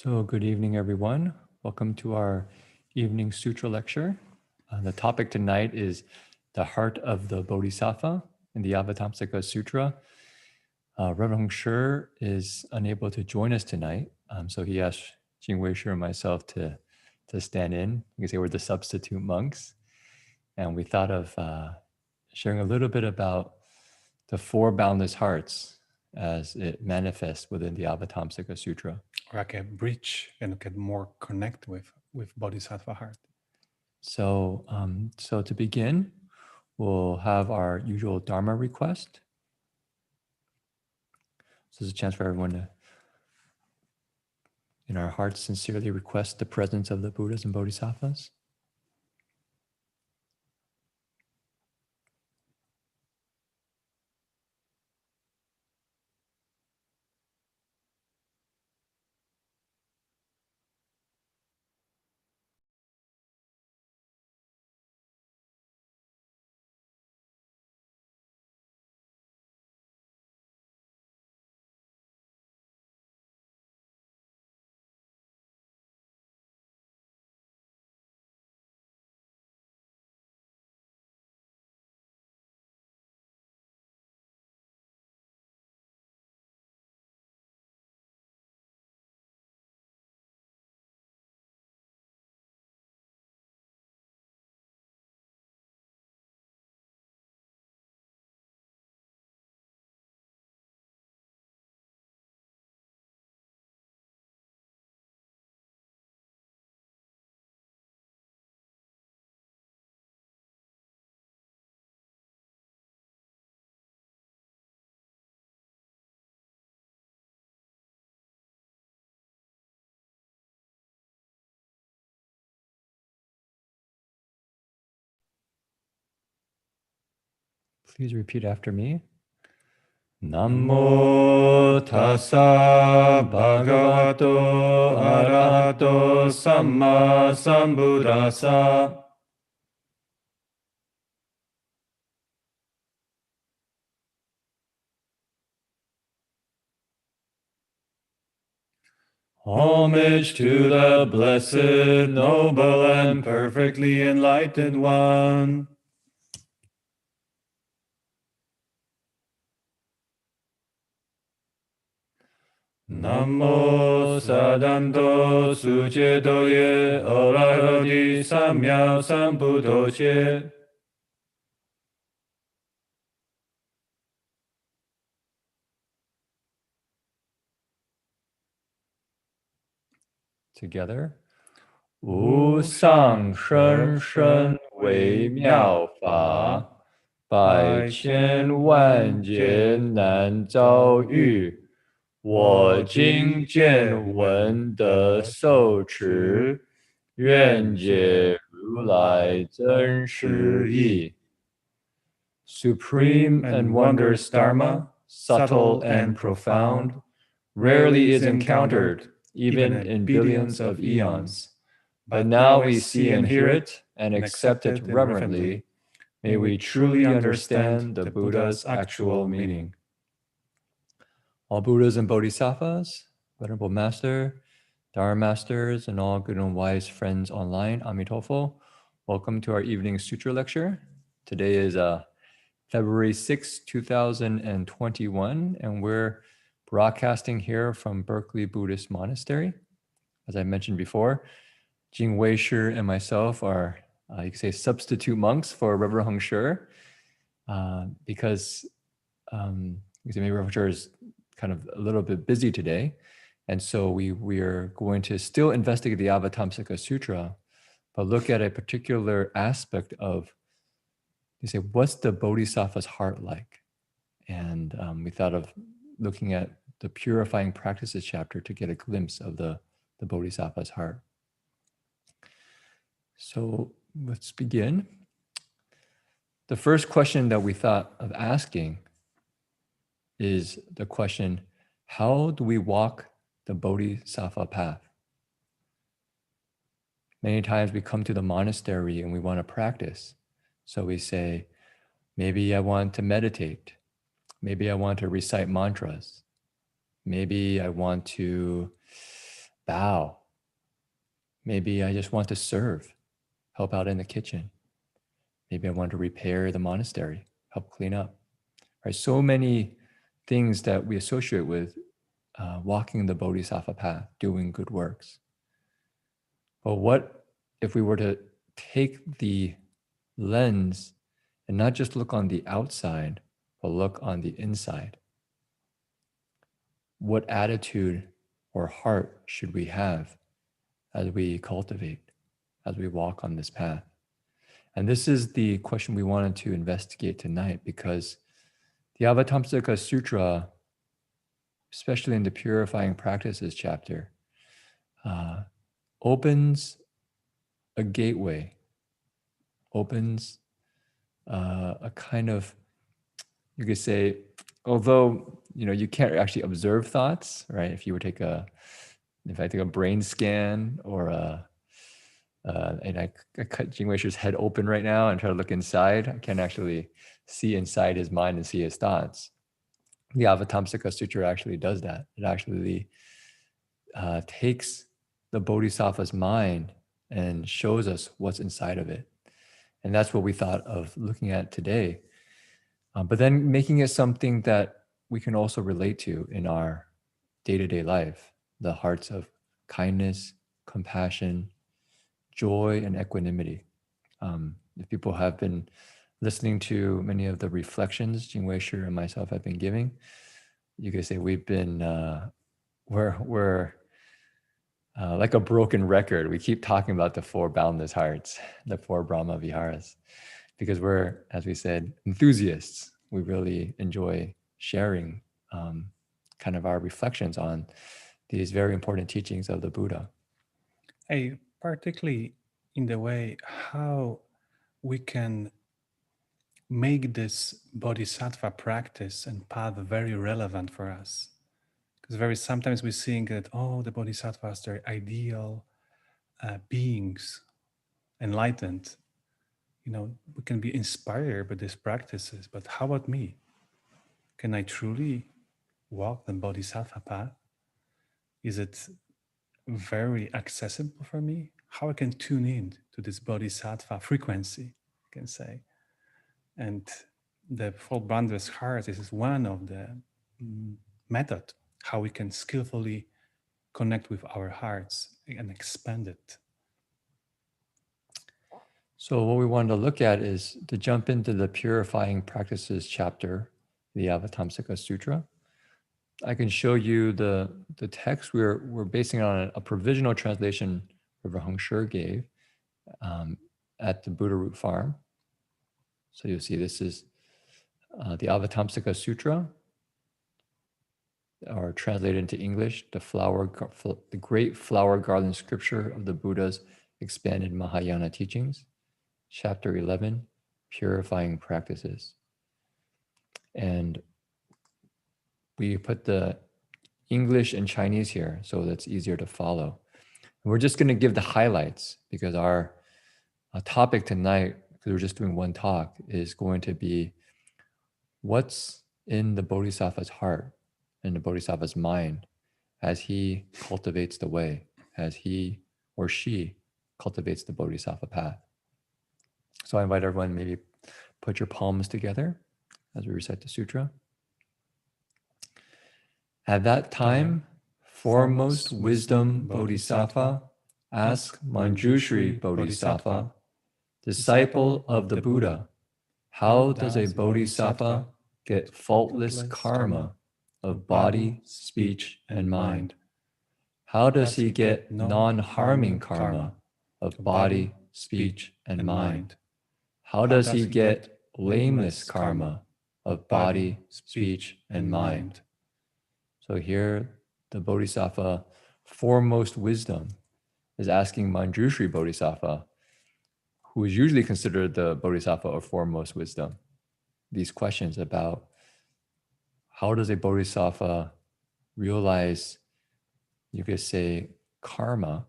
So good evening, everyone. Welcome to our evening sutra lecture. The topic tonight is the heart of the Bodhisattva in the Avatamsaka Sutra. Reverend Hong Shi is unable to join us tonight, so he asked Jing Wei Shi and myself to stand in. You can say we're the substitute monks. And we thought of sharing a little bit about the four boundless hearts as it manifests within the Avatamsaka Sutra. Or I can bridge and get more connect with Bodhisattva heart. So, so to begin, we'll have our usual Dharma request. So this is a chance for everyone to, in our hearts, sincerely request the presence of the Buddhas and Bodhisattvas. Please repeat after me. Namo tassa bhagavato arahato samma sambuddhassa. Homage to the blessed, noble, and perfectly enlightened one. Namo sadanto sucedoye orahodi samya sambuddhoche. Together. 无上甚深微妙法，百千万劫难遭遇。我今见闻得受持，愿解如来真实义。Supreme and wondrous Dharma, subtle and profound, rarely is encountered, even in billions of eons. But now we see and hear it and accept it reverently. May we truly understand the Buddha's actual meaning. All Buddhas and Bodhisattvas, Venerable Master, Dharma Masters, and all good and wise friends online, Amitofo, welcome to our evening sutra lecture. Today is February 6, 2021, and we're broadcasting here from Berkeley Buddhist Monastery. As I mentioned before, Jing Wei Shi and myself are, you could say, substitute monks for Reverend Hong Shi, because you could say maybe Reverend Hong Shi is kind of a little bit busy today. And so we are going to still investigate the Avatamsaka Sutra, but look at a particular aspect of, you say, what's the Bodhisattva's heart like? And we thought of looking at the Purifying Practices chapter to get a glimpse of the Bodhisattva's heart. So let's begin. The first question that we thought of asking is the question, how do we walk the Bodhisattva path? Many times we come to the monastery and we want to practice. So we say, maybe I want to meditate. Maybe I want to recite mantras. Maybe I want to bow. Maybe I just want to serve, help out in the kitchen. Maybe I want to repair the monastery, help clean up. Right? So many things that we associate with walking the Bodhisattva path, doing good works. But what if we were to take the lens and not just look on the outside, but look on the inside? What attitude or heart should we have as we cultivate, as we walk on this path? And this is the question we wanted to investigate tonight, because the Avatamsaka Sutra, especially in the Purifying Practices chapter, opens a gateway, opens a kind of, you could say, although you can't actually observe thoughts, right? If I take a brain scan or and I cut Jing Weisher's head open right now and try to look inside, I can't actually see inside his mind and see his thoughts. The Avatamsaka Sutra actually does that. It actually takes the Bodhisattva's mind and shows us what's inside of it. And that's what we thought of looking at today. But then making it something that we can also relate to in our day-to-day life, the hearts of kindness, compassion, joy, and equanimity. If people have been listening to many of the reflections Jing Weisher and myself have been giving, you could say we've been, we're like a broken record. We keep talking about the 4 boundless hearts, the 4 Brahma Viharas, because we're, as we said, enthusiasts. We really enjoy sharing kind of our reflections on these very important teachings of the Buddha. Particularly in the way how we can make this bodhisattva practice and path very relevant for us. Because sometimes we think that, the bodhisattvas are ideal beings, enlightened. We can be inspired by these practices, but how about me? Can I truly walk the bodhisattva path? Is it very accessible for me? How I can tune in to this bodhisattva frequency, I can say. And the 4 boundless hearts is one of the method how we can skillfully connect with our hearts and expand it. So what we wanted to look at is to jump into the Purifying Practices chapter, the Avatamsaka Sutra. I can show you the text. We're basing it on a provisional translation River Heng Shi gave at the Buddha Root Farm. So you'll see this is the Avatamsaka Sutra, or translated into English, the great flower garland scripture of the Buddha's expanded Mahayana teachings, chapter 11, Purifying Practices. And we put the English and Chinese here so that's easier to follow. And we're just going to give the highlights, because our topic tonight, because we're just doing one talk, is going to be what's in the Bodhisattva's heart and the Bodhisattva's mind as he cultivates the way, as he or she cultivates the Bodhisattva path. So I invite everyone, maybe put your palms together as we recite the sutra. At that time, foremost wisdom Bodhisattva asked Manjushri Bodhisattva, disciple of the Buddha, how does a Bodhisattva get faultless karma of body, speech, and mind? How does he get non-harming karma of body, speech, and mind? How does he get blameless karma of body, speech, and mind? So here, the Bodhisattva, foremost wisdom, is asking Manjushri Bodhisattva, who is usually considered the Bodhisattva of foremost wisdom, these questions about how does a Bodhisattva realize, you could say, karma,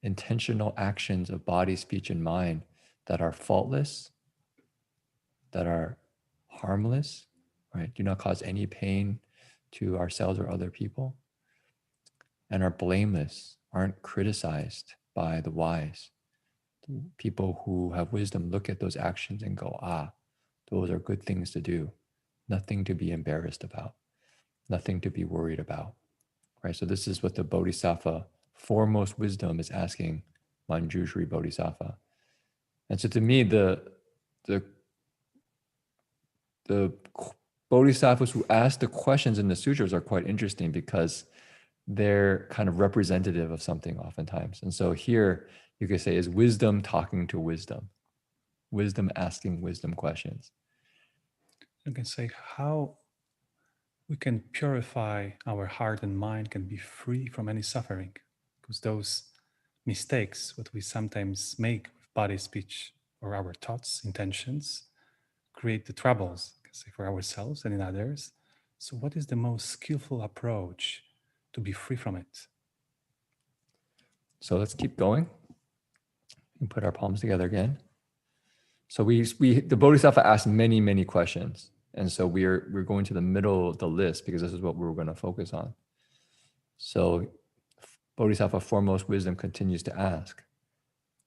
intentional actions of body, speech, and mind that are faultless, that are harmless, right? Do not cause any pain to ourselves or other people. and are blameless, aren't criticized by the wise. People who have wisdom look at those actions and go, those are good things to do. Nothing to be embarrassed about, nothing to be worried about, right? So this is what the Bodhisattva foremost wisdom is asking Manjushri Bodhisattva. And so to me, the Bodhisattvas who ask the questions in the sutras are quite interesting because they're kind of representative of something oftentimes. And so here you could say is wisdom talking to wisdom, wisdom asking wisdom questions. You can say how we can purify our heart and mind, can be free from any suffering, because those mistakes, what we sometimes make with body, speech, or our thoughts, intentions, create the troubles, say, for ourselves and in others. So what is the most skillful approach to be free from it? So let's keep going and put our palms together again. So the Bodhisattva asked many, many questions. And so we're going to the middle of the list because this is what we're going to focus on. So Bodhisattva foremost wisdom continues to ask,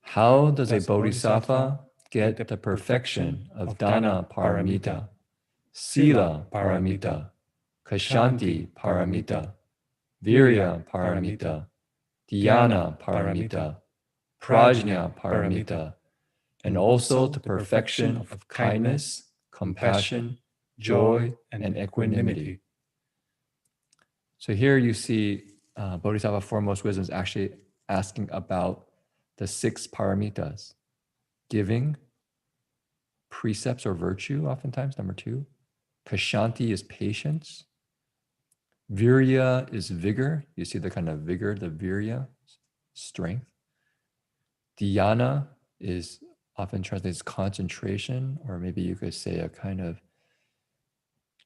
how does a Bodhisattva get the perfection of Dana Paramita, Sila Paramita, Kshanti Paramita, Virya Paramita, Dhyana Paramita, Prajna Paramita, and also the perfection of kindness, compassion, joy, and equanimity? So here you see Bodhisattva foremost wisdom is actually asking about the 6 paramitas: giving, precepts or virtue, oftentimes, number 2. Kshanti is patience. Virya is vigor. You see the kind of vigor, the virya, strength. Dhyana is often translated as concentration, or maybe you could say a kind of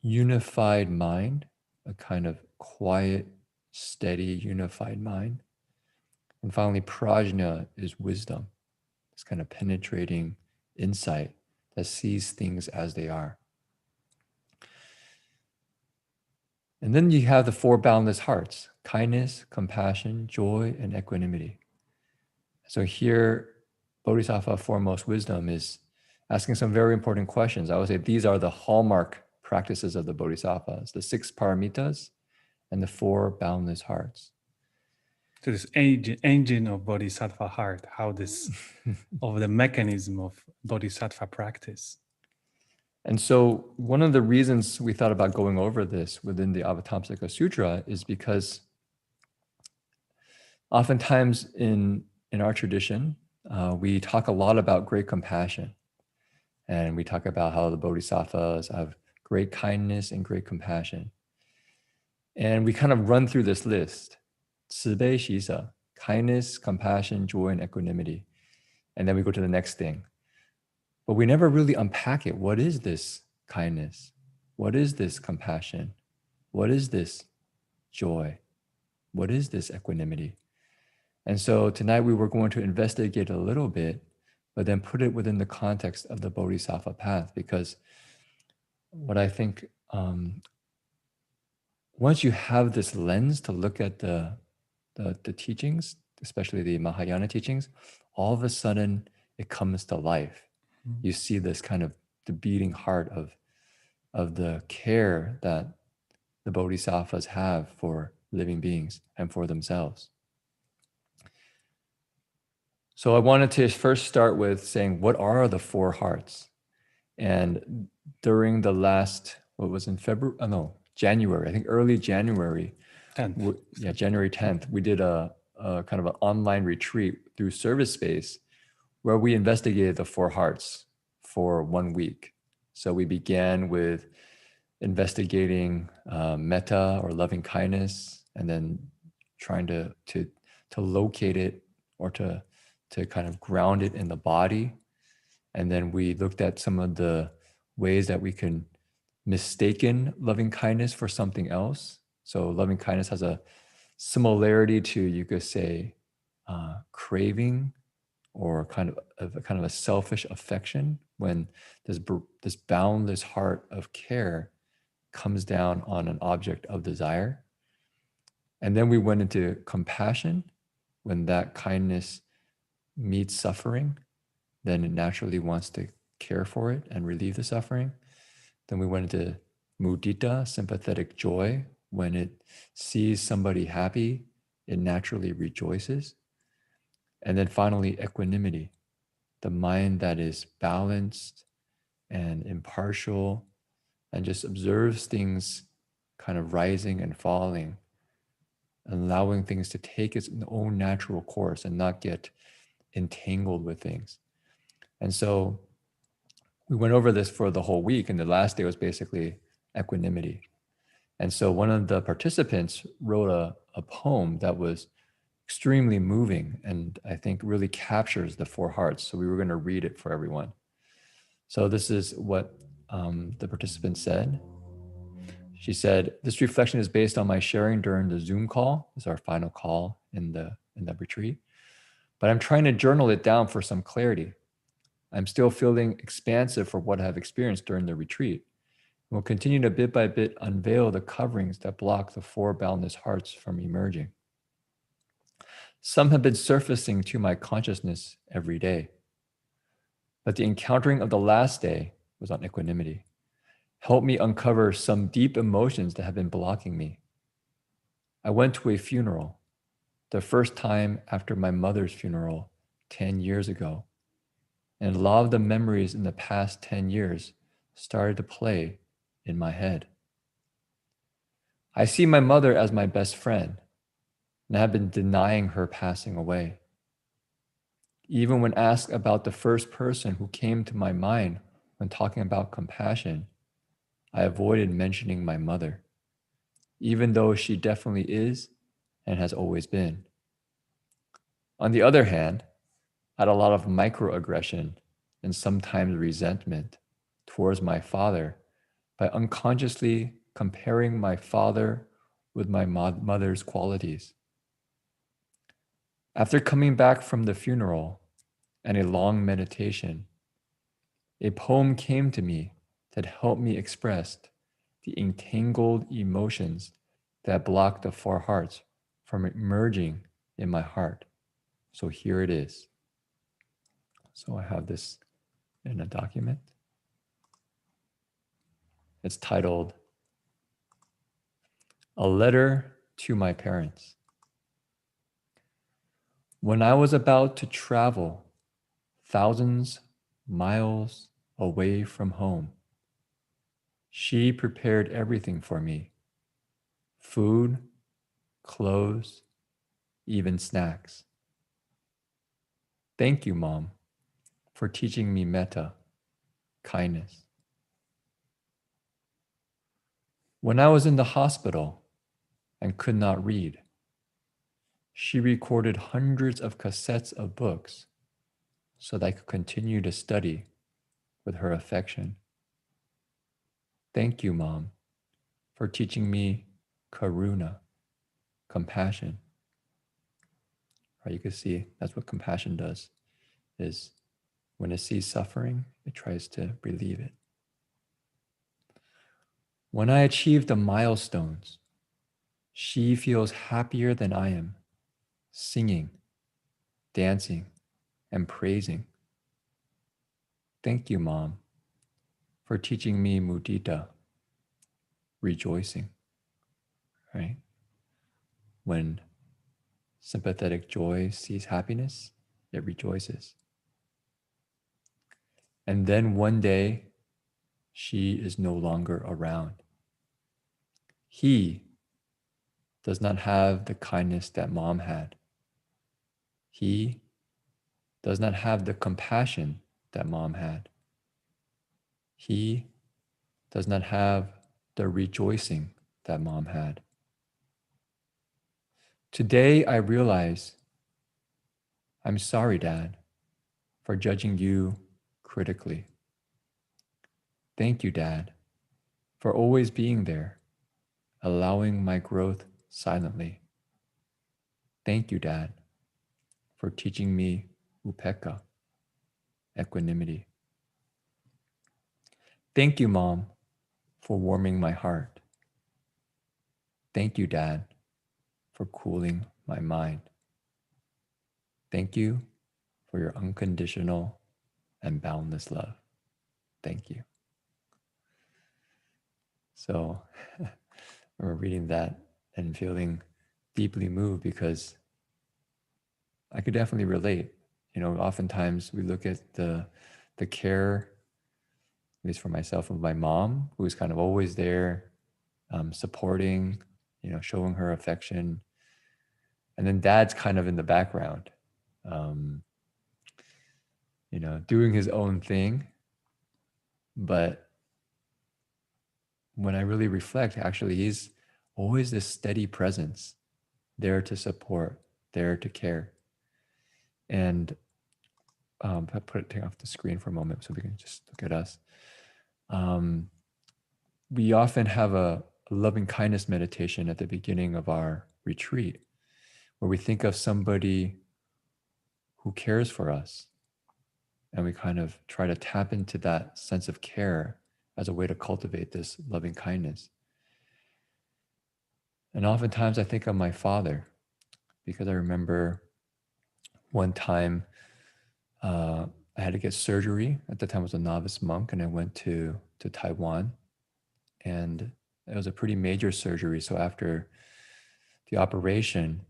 unified mind, a kind of quiet, steady, unified mind. And finally, prajna is wisdom. It's kind of penetrating insight that sees things as they are. And then you have the 4 boundless hearts: kindness, compassion, joy, and equanimity. So here, Bodhisattva foremost wisdom is asking some very important questions. I would say these are the hallmark practices of the Bodhisattvas: the 6 paramitas and the 4 boundless hearts. So this engine of Bodhisattva heart, how this, of the mechanism of Bodhisattva practice. And so one of the reasons we thought about going over this within the Avatamsaka Sutra is because oftentimes in our tradition, we talk a lot about great compassion. And we talk about how the Bodhisattvas have great kindness and great compassion. And we kind of run through this list: 慈悲喜舍, kindness, compassion, joy, and equanimity. And then we go to the next thing. But we never really unpack it. What is this kindness? What is this compassion? What is this joy? What is this equanimity? And so tonight we were going to investigate a little bit, but then put it within the context of the Bodhisattva path, because what I think, once you have this lens to look at the teachings, especially the Mahayana teachings, all of a sudden it comes to life. Mm-hmm. You see this kind of the beating heart of the care that the Bodhisattvas have for living beings and for themselves. So I wanted to first start with saying, what are the 4 hearts? And during the last, January, I think early January, 10th. January 10th, we did a kind of an online retreat through Service Space where we investigated the 4 hearts for 1 week. So we began with investigating metta or loving kindness, and then trying to locate it, or to kind of ground it in the body. And then we looked at some of the ways that we can mistaken loving kindness for something else. So loving kindness has a similarity to, you could say, craving, or kind of a selfish affection, when this boundless heart of care comes down on an object of desire. And then we went into compassion. When that kindness meets suffering, then it naturally wants to care for it and relieve the suffering. Then we went into mudita, sympathetic joy. When it sees somebody happy, it naturally rejoices. And then finally, equanimity, the mind that is balanced and impartial and just observes things kind of rising and falling, allowing things to take its own natural course and not get entangled with things. And so we went over this for the whole week, and the last day was basically equanimity. And so one of the participants wrote a poem that was extremely moving and I think really captures the four hearts. So we were going to read it for everyone. So this is what the participant said. She said, "This reflection is based on my sharing during the Zoom call. This is our final call in the retreat. But I'm trying to journal it down for some clarity. I'm still feeling expansive for what I have experienced during the retreat. We'll continue to bit by bit unveil the coverings that block the four boundless hearts from emerging. Some have been surfacing to my consciousness every day. But the encountering of the last day was on equanimity. Help me uncover some deep emotions that have been blocking me. I went to a funeral, the first time after my mother's funeral 10 years ago, and a lot of the memories in the past 10 years started to play in my head. I see my mother as my best friend, and I have been denying her passing away. Even when asked about the first person who came to my mind when talking about compassion, I avoided mentioning my mother, even though she definitely is and has always been. On the other hand, I had a lot of microaggression and sometimes resentment towards my father by unconsciously comparing my father with my mother's qualities. After coming back from the funeral and a long meditation, a poem came to me that helped me express the entangled emotions that block the four hearts from emerging in my heart. So here it is. So I have this in a document. It's titled, "A Letter to My Parents." When I was about to travel thousands miles away from home, she prepared everything for me: food, clothes, even snacks. Thank you, Mom, for teaching me metta, kindness. When I was in the hospital and could not read, she recorded hundreds of cassettes of books so that I could continue to study with her affection. Thank you, Mom, for teaching me karuna, compassion. Right, you can see that's what compassion does, is when it sees suffering, it tries to relieve it. When I achieve the milestones, she feels happier than I am, singing, dancing, and praising. Thank you, Mom, for teaching me mudita, rejoicing. Right? When sympathetic joy sees happiness, it rejoices. And then one day, she is no longer around. He does not have the kindness that Mom had. He does not have the compassion that Mom had. He does not have the rejoicing that Mom had. Today, I realize I'm sorry, Dad, for judging you critically. Thank you, Dad, for always being there, allowing my growth silently. Thank you, Dad, for teaching me upekkha, equanimity. Thank you, Mom, for warming my heart. Thank you, Dad, for cooling my mind. Thank you for your unconditional and boundless love. Thank you. So I remember reading that and feeling deeply moved because I could definitely relate. Oftentimes we look at the care, at least for myself, of my mom, who is kind of always there, supporting, showing her affection. And then dad's kind of in the background, doing his own thing. But when I really reflect, actually, he's always this steady presence, there to support, there to care. And I'll take off the screen for a moment so we can just look at us. We often have a loving kindness meditation at the beginning of our retreat, where we think of somebody who cares for us. And we kind of try to tap into that sense of care as a way to cultivate this loving kindness. And oftentimes I think of my father, because I remember one time I had to get surgery. At the time I was a novice monk, and I went to Taiwan. And it was a pretty major surgery. So after the operation,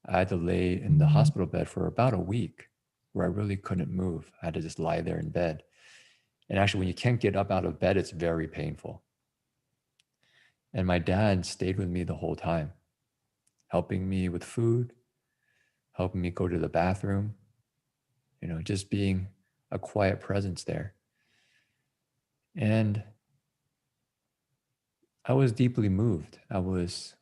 I had to lay in the hospital bed for about a week, where I really couldn't move. I had to just lie there in bed. And actually, when you can't get up out of bed, it's very painful. And my dad stayed with me the whole time, helping me with food, helping me go to the bathroom, just being a quiet presence there. And I was deeply moved. I was,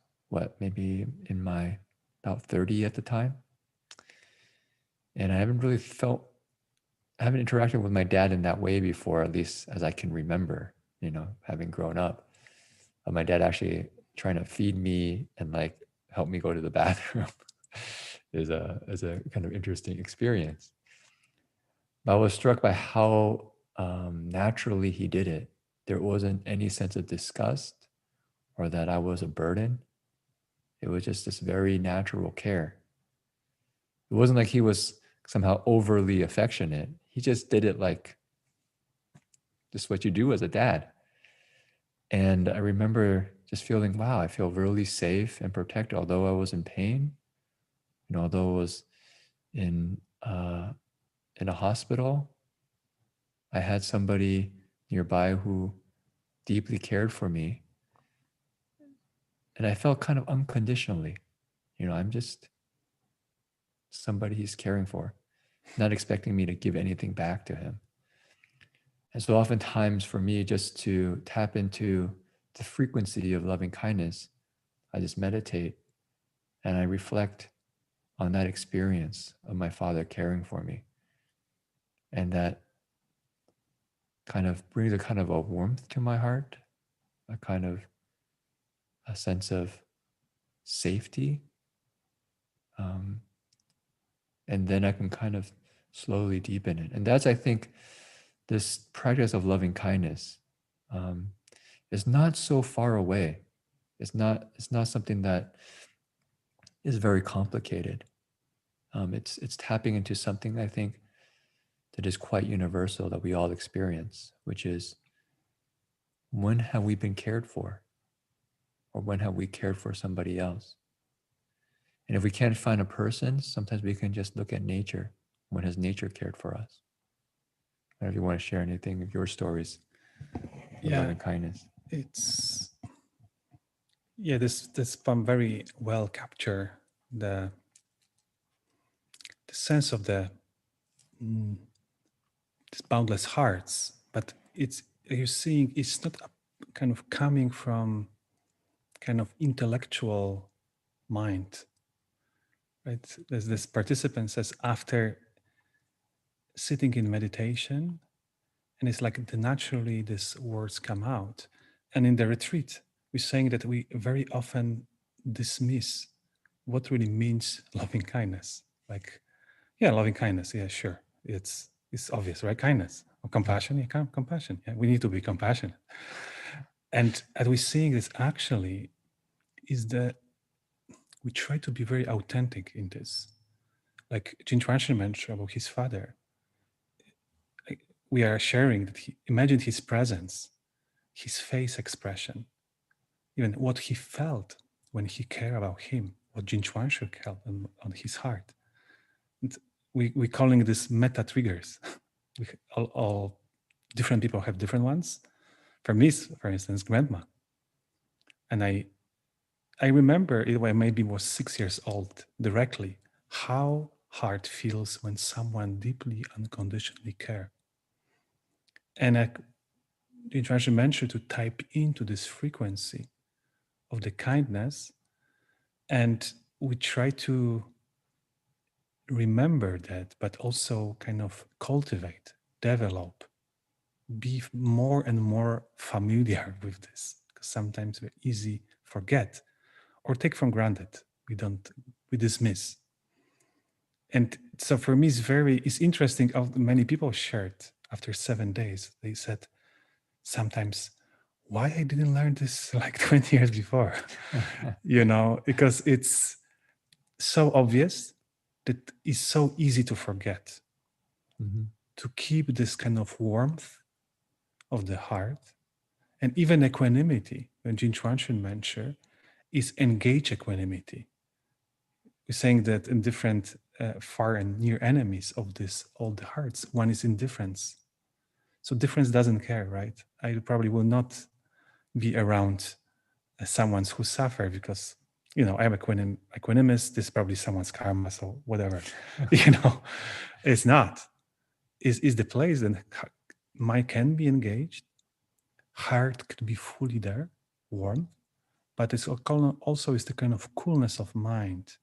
maybe in my about 30 at the time. And I haven't interacted with my dad in that way before, at least as I can remember, having grown up. My dad actually trying to feed me and help me go to the bathroom is a kind of interesting experience. But I was struck by how naturally he did it. There wasn't any sense of disgust or that I was a burden. It was just this very natural care. It wasn't like he was somehow overly affectionate. He just did it like just what you do as a dad. And I remember just feeling, wow, I feel really safe and protected, although I was in pain, although I was in a hospital. I had somebody nearby who deeply cared for me. And I felt kind of unconditionally, I'm just somebody he's caring for, not expecting me to give anything back to him. And so oftentimes for me, just to tap into the frequency of loving kindness, I just meditate and I reflect on that experience of my father caring for me. And that kind of brings a kind of a warmth to my heart, a sense of safety. And then I can kind of slowly deepen it. And that's, I think, this practice of loving kindness is not so far away. It's not something that is very complicated. It's tapping into something, I think, that is quite universal, that we all experience, which is, when have we been cared for? Or when have we cared for somebody else? And if we can't find a person, sometimes we can just look at nature. When has nature cared for us? If you want to share anything of your stories of loving kindness. This poem very well capture the sense of this boundless hearts, but you're seeing it's not a kind of coming from kind of intellectual mind, right? There's this participant says, after sitting in meditation, and it's like naturally these words come out. And in the retreat, we're saying that we very often dismiss what really means loving kindness. Like, yeah, loving kindness, yeah, sure. It's obvious, right? Kindness. Or compassion, yeah, compassion. Yeah, we need to be compassionate. And as we're seeing this actually is that we try to be very authentic in this. Like Jin Chuan mentioned about his father, we are sharing that he imagined his presence, his face expression, even what he felt when he cared about him, what Jin Chuan felt on his heart. And we're calling this meta triggers. all different people have different ones. For me, for instance, grandma. And I remember it when I maybe was 6 years old directly, how heart feels when someone deeply, unconditionally care. And the instruction mentioned to type into this frequency of the kindness, and we try to remember that, but also kind of cultivate, develop, be more and more familiar with this, because sometimes we easy forget or take for granted. We dismiss. And so for me, it's interesting how many people shared after 7 days. They said sometimes, why I didn't learn this like 20 years before, because it's so obvious that it's so easy to forget. Mm-hmm. To keep this kind of warmth of the heart, and even equanimity, when Jin Chuan mentioned, is engage equanimity. We're saying that in different far and near enemies of all the hearts, one is indifference. So difference doesn't care, right? I probably will not be around someone who suffer because, I'm equanimous, this is probably someone's karma, so whatever, it's not. Is the place that mind can be engaged, heart could be fully there, warm, but it's also is the kind of coolness of mind.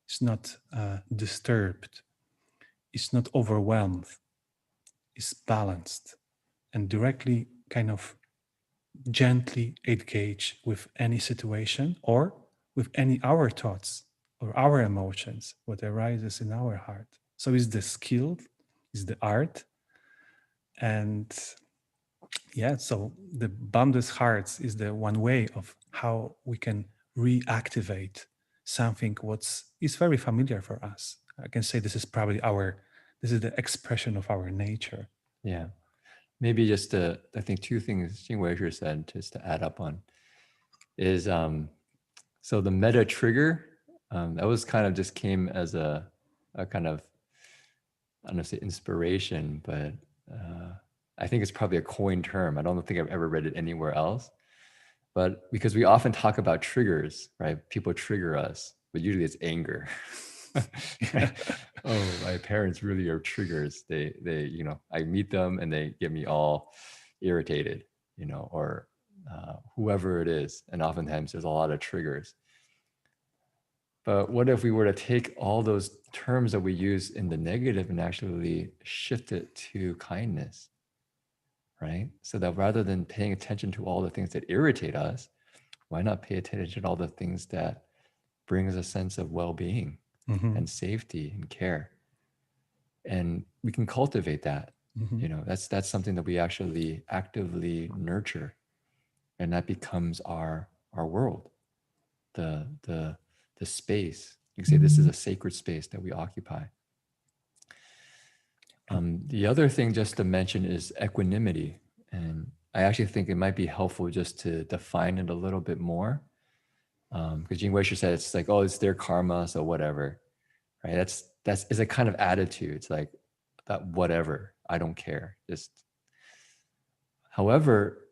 It's not disturbed. It's not overwhelmed. It's balanced and directly kind of gently engage with any situation or with any our thoughts or our emotions, what arises in our heart. So it's the skill, it's the art. And so the boundless hearts is the one way of how we can reactivate something is very familiar for us. I can say this is probably this is the expression of our nature. Yeah. Maybe just I think two things Jing Weisher said, just to add up on, is so the meta trigger, that was kind of just came as a kind of, I don't know if say inspiration, but I think it's probably a coined term. I don't think I've ever read it anywhere else. But because we often talk about triggers, right? People trigger us, but usually it's anger. Oh, my parents really are triggers. They, I meet them and they get me all irritated, or whoever it is. And oftentimes there's a lot of triggers. But what if we were to take all those terms that we use in the negative and actually shift it to kindness, right? So that rather than paying attention to all the things that irritate us, why not pay attention to all the things that brings a sense of well-being and safety and care? And we can cultivate that. That's something that we actually actively nurture, and that becomes our world, the space. You can say this is a sacred space that we occupy. The other thing just to mention is equanimity, and I actually think it might be helpful just to define it a little bit more, because Jing Weisher said it's like, oh, it's their karma, so whatever, right? That's is a kind of attitude. It's like that, whatever, I don't care. However,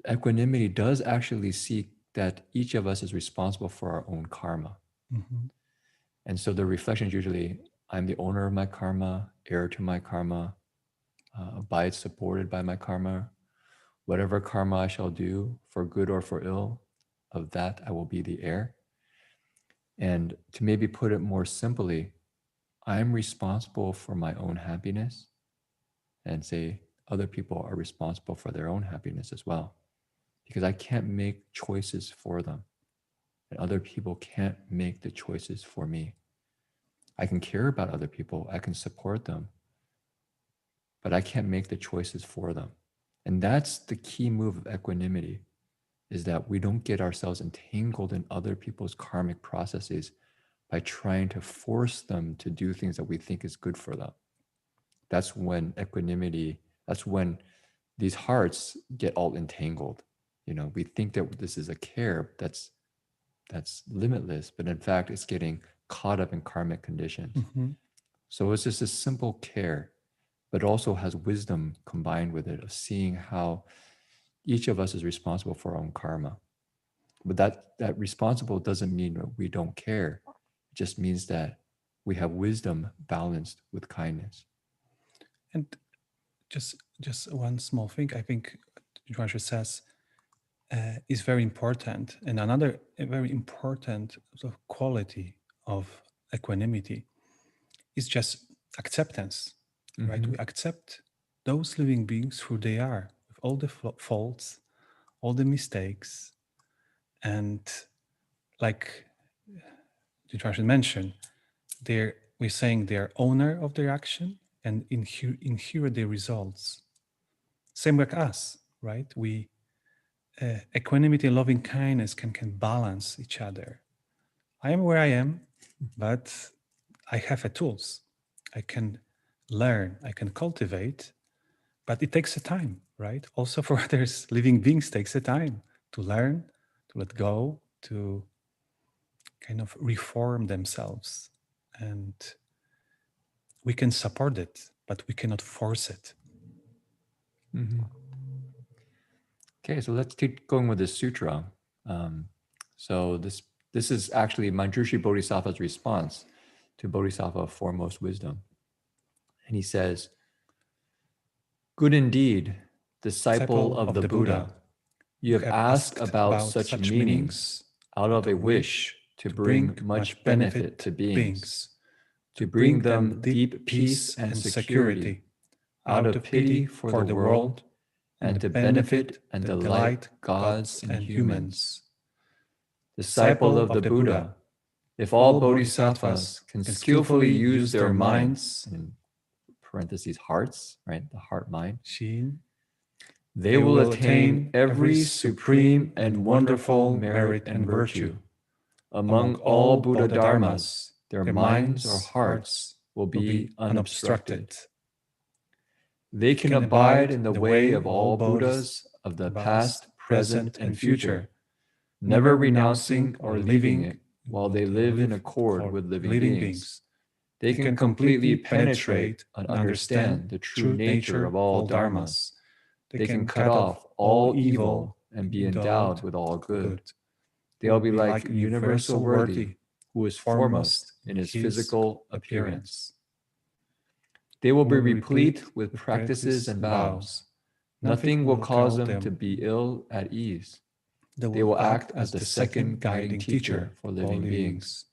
equanimity does actually see that each of us is responsible for our own karma. And so the reflection is usually, I'm the owner of my karma, heir to my karma, abide supported by my karma. Whatever karma I shall do, for good or for ill, of that I will be the heir. And to maybe put it more simply, I'm responsible for my own happiness, and say other people are responsible for their own happiness as well, because I can't make choices for them, and other people can't make the choices for me. I can care about other people, I can support them, but I can't make the choices for them. And that's the key move of equanimity, is that we don't get ourselves entangled in other people's karmic processes by trying to force them to do things that we think is good for them. That's when equanimity, that's when these hearts get all entangled. We think that this is a care that's limitless, but in fact, it's getting caught up in karmic conditions. So it's just a simple care, but also has wisdom combined with it of seeing how each of us is responsible for our own karma. But that responsible doesn't mean that we don't care. It just means that we have wisdom balanced with kindness. And just one small thing, I think Chuan says is very important. And another very important sort of quality of equanimity is just acceptance, right? We accept those living beings who they are, with all the faults, all the mistakes, and like Chuan mentioned, we're saying they're owner of their action and inherit the results. Same like us, right? We equanimity and loving kindness can balance each other. I am where I am, but I have tools. I can learn, I can cultivate, but it takes a time, right? Also for others, living beings takes a time to learn, to let go, to kind of reform themselves. And we can support it, but we cannot force it. Okay, so let's keep going with this sutra. So this is actually Manjushri Bodhisattva's response to Bodhisattva foremost wisdom. And he says, "Good indeed, disciple of the Buddha, you have asked about such meanings out of a wish to bring much benefit to beings, to bring them deep peace and security, out of pity for the world, and to benefit and delight gods and humans. Disciple of the Buddha, if all bodhisattvas can skillfully use their minds," in parentheses hearts, right? The heart mind. They will attain every supreme and wonderful merit and virtue. Among all Buddha dharmas, their minds or hearts will be unobstructed. They can abide in the way of all Buddhas of the past, present, and future, never renouncing or leaving it while they live in accord with living beings. They can completely penetrate and understand the true nature of all dharmas. They can cut off all evil and be endowed with all good. They'll be like universal worthy, who is foremost in his physical appearance. They will be replete with practices and vows. Nothing will cause them to be ill at ease. They will act as the second guiding teacher for living beings.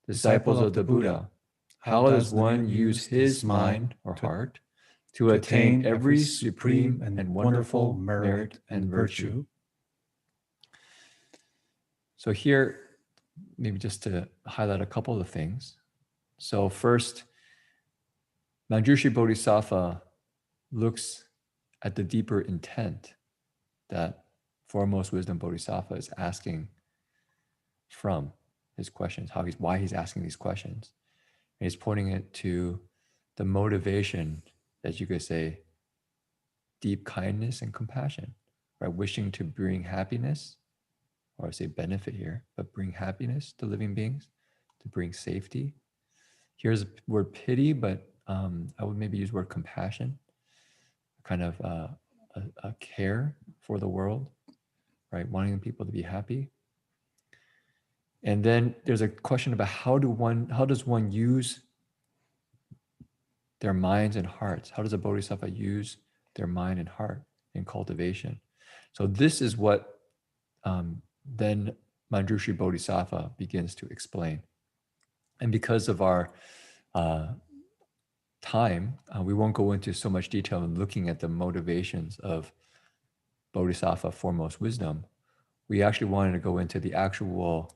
Disciples of the Buddha, how does one use his mind or heart to attain every supreme and wonderful merit and virtue? So here, maybe just to highlight a couple of things. So first, Manjushri Bodhisattva looks at the deeper intent that foremost wisdom Bodhisattva is asking from his questions, why he's asking these questions. And he's pointing it to the motivation, that you could say, deep kindness and compassion, right? Wishing to bring happiness, or I say benefit here, but bring happiness to living beings, to bring safety. Here's the word pity, but I would maybe use the word compassion, kind of a care for the world, right? Wanting people to be happy. And then there's a question about how does one use their minds and hearts? How does a bodhisattva use their mind and heart in cultivation? So this is what then Manjushri Bodhisattva begins to explain. And because of our time, we won't go into so much detail in looking at the motivations of Bodhisattva foremost wisdom. We actually wanted to go into the actual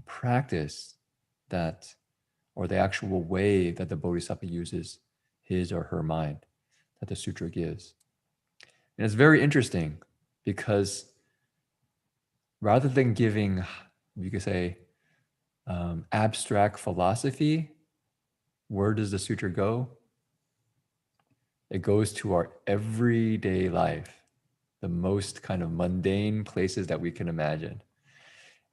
practice that, or the actual way that the Bodhisattva uses his or her mind that the sutra gives. And it's very interesting because rather than giving, you could say, abstract philosophy, where does the sutra go? It goes to our everyday life, the most kind of mundane places that we can imagine.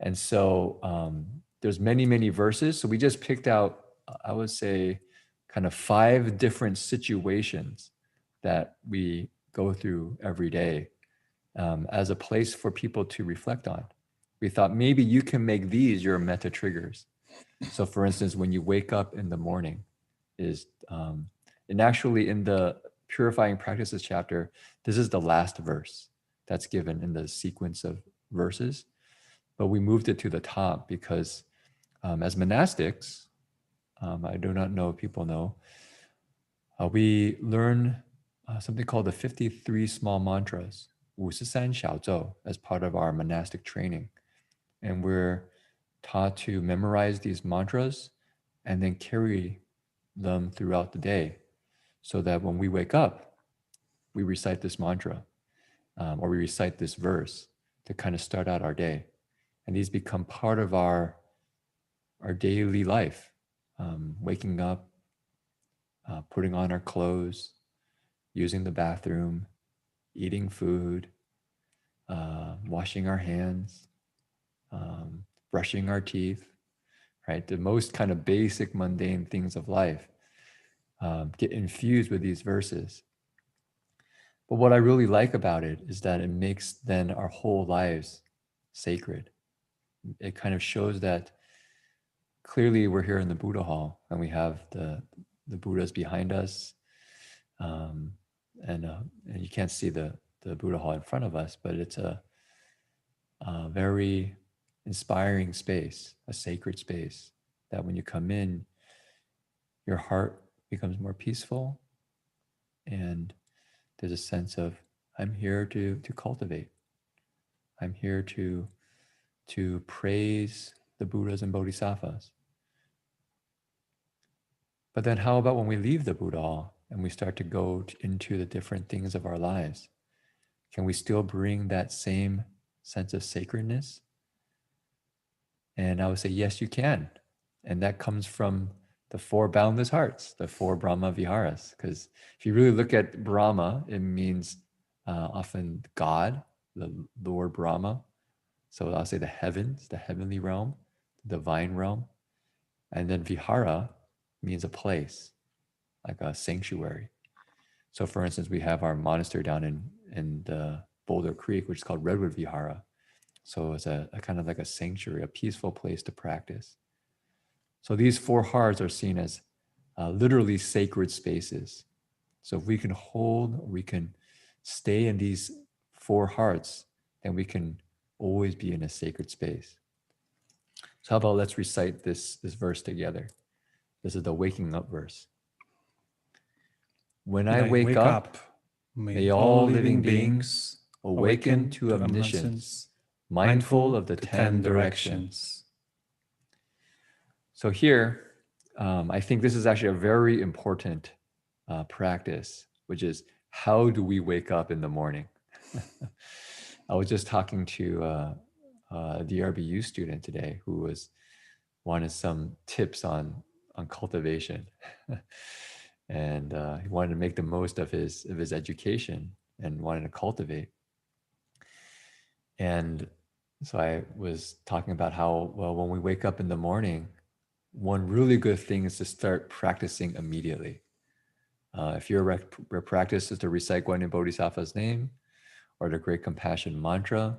And so there's many, many verses. So we just picked out, I would say, kind of 5 different situations that we go through every day as a place for people to reflect on. We thought maybe you can make these your metta triggers. So for instance, when you wake up in the morning and actually in the Purifying Practices chapter, this is the last verse that's given in the sequence of verses. But we moved it to the top because as monastics, I do not know if people know, we learn something called the 53 small mantras, 53小咒, as part of our monastic training. And we're taught to memorize these mantras and then carry them throughout the day so that when we wake up, we recite this mantra or we recite this verse to kind of start out our day. And these become part of our daily life, waking up, putting on our clothes, using the bathroom, eating food, washing our hands, brushing our teeth, right? The most kind of basic mundane things of life get infused with these verses. But what I really like about it is that it makes then our whole lives sacred. It kind of shows that clearly we're here in the Buddha hall and we have the Buddhas behind us. And you can't see the Buddha hall in front of us, but it's a very inspiring space, a sacred space that when you come in, your heart becomes more peaceful and there's a sense of, I'm here to cultivate. I'm here to praise the Buddhas and Bodhisattvas. But then how about when we leave the Buddha hall and we start to go into the different things of our lives? Can we still bring that same sense of sacredness? And I would say, yes, you can. And that comes from the 4 boundless hearts, the 4 Brahma Viharas. Because if you really look at Brahma, it means often God, the Lord Brahma. So I'll say the heavens, the heavenly realm, the divine realm. And then Vihara means a place, like a sanctuary. So for instance, we have our monastery down in the Boulder Creek, which is called Redwood Vihara. So it's a kind of like a sanctuary, a peaceful place to practice. So these 4 hearts are seen as literally sacred spaces. So if we can hold, we can stay in these 4 hearts, then we can always be in a sacred space. So how about let's recite this verse together. This is the waking up verse. When I wake up, may all living beings awaken to omniscience, mindful of the 10 directions. So here, I think this is actually a very important practice, which is how do we wake up in the morning? I was just talking to a DRBU student today who wanted some tips on cultivation. And he wanted to make the most of his education and wanted to cultivate. And so I was talking about how, well, when we wake up in the morning, one really good thing is to start practicing immediately. If your practice is to recite Guan Yin Bodhisattva's name or the Great Compassion mantra,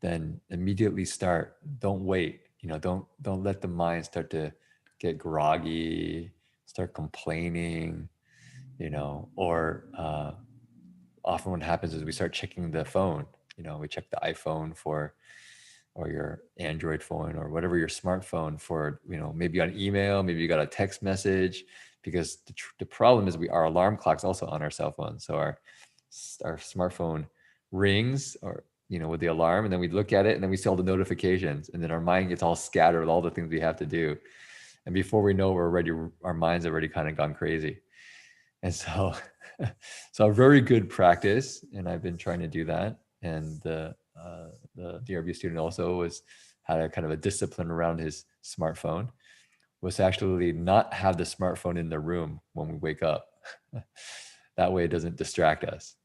then immediately start. Don't wait. Don't let the mind start to get groggy, start complaining, or often what happens is we start checking the phone. We check the iPhone or your Android phone or whatever your smartphone for, maybe on email, maybe you got a text message, because the problem is our alarm clock's also on our cell phone. So our smartphone rings or, with the alarm, and then we look at it and then we see all the notifications, and then our mind gets all scattered with all the things we have to do. And before we know, our mind's already kind of gone crazy. And so a very good practice, and I've been trying to do that. And the DRB student also was had a kind of a discipline around his smartphone, was to actually not have the smartphone in the room when we wake up. That way it doesn't distract us.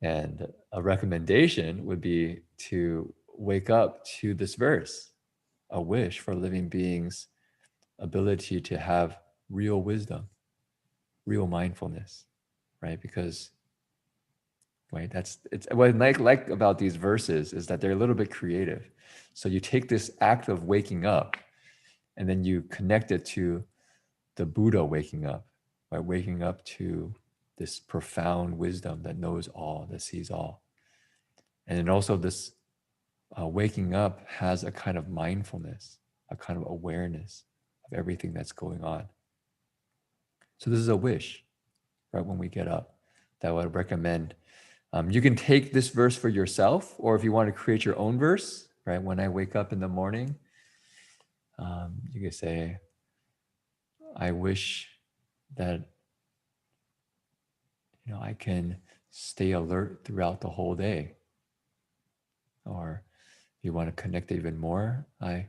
And a recommendation would be to wake up to this verse, a wish for living beings' ability to have real wisdom, real mindfulness, right? Because, right, it's what I like about these verses is that they're a little bit creative. So you take this act of waking up and then you connect it to the Buddha waking up, by waking up to this profound wisdom that knows all, that sees all. And then also this waking up has a kind of mindfulness, a kind of awareness of everything that's going on. So this is a wish, right, when we get up, that I would recommend. You can take this verse for yourself, or if you want to create your own verse, right, when I wake up in the morning, you can say, I wish that I can stay alert throughout the whole day. Or if you want to connect even more, I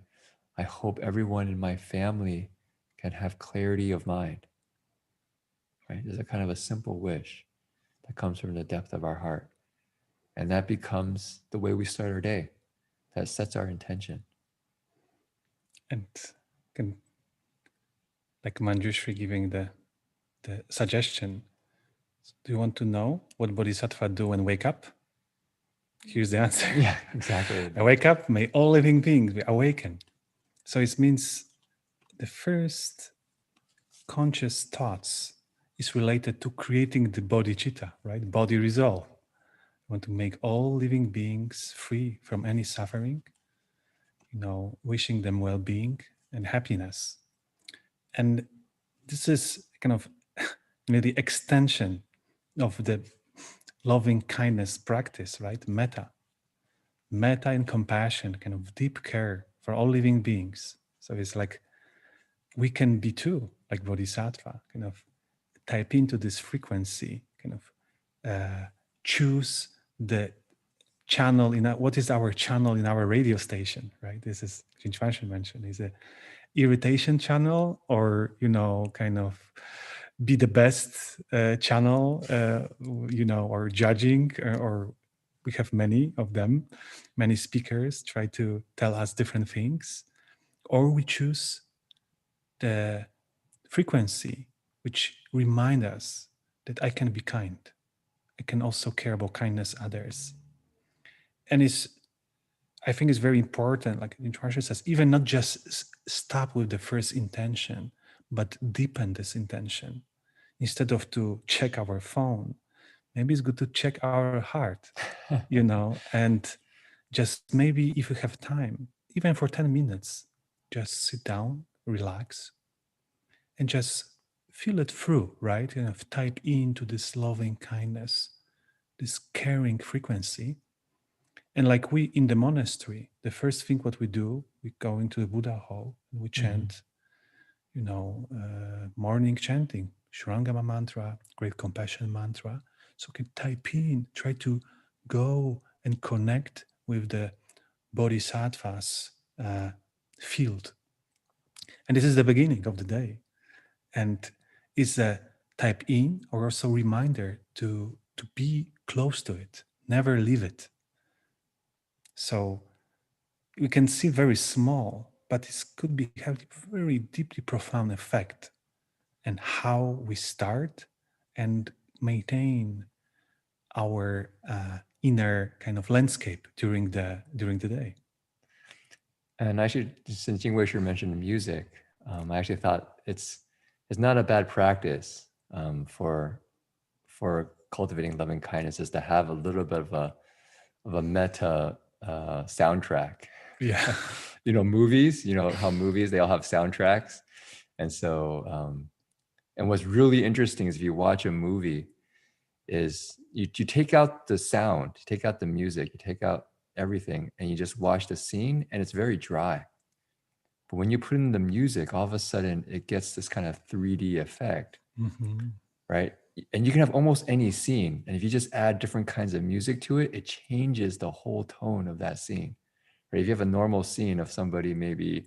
hope everyone in my family can have clarity of mind. Right? It's a kind of a simple wish that comes from the depth of our heart. And that becomes the way we start our day. That sets our intention. And can, like Manjushri giving the suggestion, do you want to know what Bodhisattva do when wake up? Here's the answer. Yeah, exactly. I wake up, may all living beings be awakened. So it means the first conscious thoughts is related to creating the bodhicitta, right? Body resolve. I want to make all living beings free from any suffering, wishing them well-being and happiness. And this is kind of the extension of the loving kindness practice, right? Metta and compassion, kind of deep care for all living beings. So it's like we can be too, like Bodhisattva, kind of type into this frequency, kind of choose the channel what is our channel in our radio station, right? This is Chuan mentioned, is a irritation channel, or kind of be the best channel, or judging, or we have many of them, many speakers try to tell us different things, or we choose the frequency which remind us that I can be kind, I can also care about kindness others. And I think it's very important, like Intuition says, even not just stop with the first intention, but deepen this intention. Instead of to check our phone, maybe it's good to check our heart, and just maybe if you have time, even for 10 minutes, just sit down, relax, and just feel it through, right? Type into this loving kindness, this caring frequency. And like we in the monastery, the first thing what we do, we go into the Buddha hall and we chant, morning chanting, Shurangama mantra, great compassion mantra. So we can type in, try to go and connect with the Bodhisattva's field. And this is the beginning of the day. And it's a type in, or also reminder to be close to it, never leave it. So we can see very small, but it could have very deeply profound effect and how we start and maintain our inner kind of landscape during the day. And actually, since Jingwei mentioned music, I actually thought it's not a bad practice for cultivating loving kindness, is to have a little bit of a metta soundtrack. Yeah. Movies, how movies, they all have soundtracks. And so, and what's really interesting is if you watch a movie, is you take out the sound, you take out the music, you take out everything, and you just watch the scene, and it's very dry. But when you put in the music, all of a sudden it gets this kind of 3D effect, right? And you can have almost any scene, and if you just add different kinds of music to it, it changes the whole tone of that scene, Right? If you have a normal scene of somebody maybe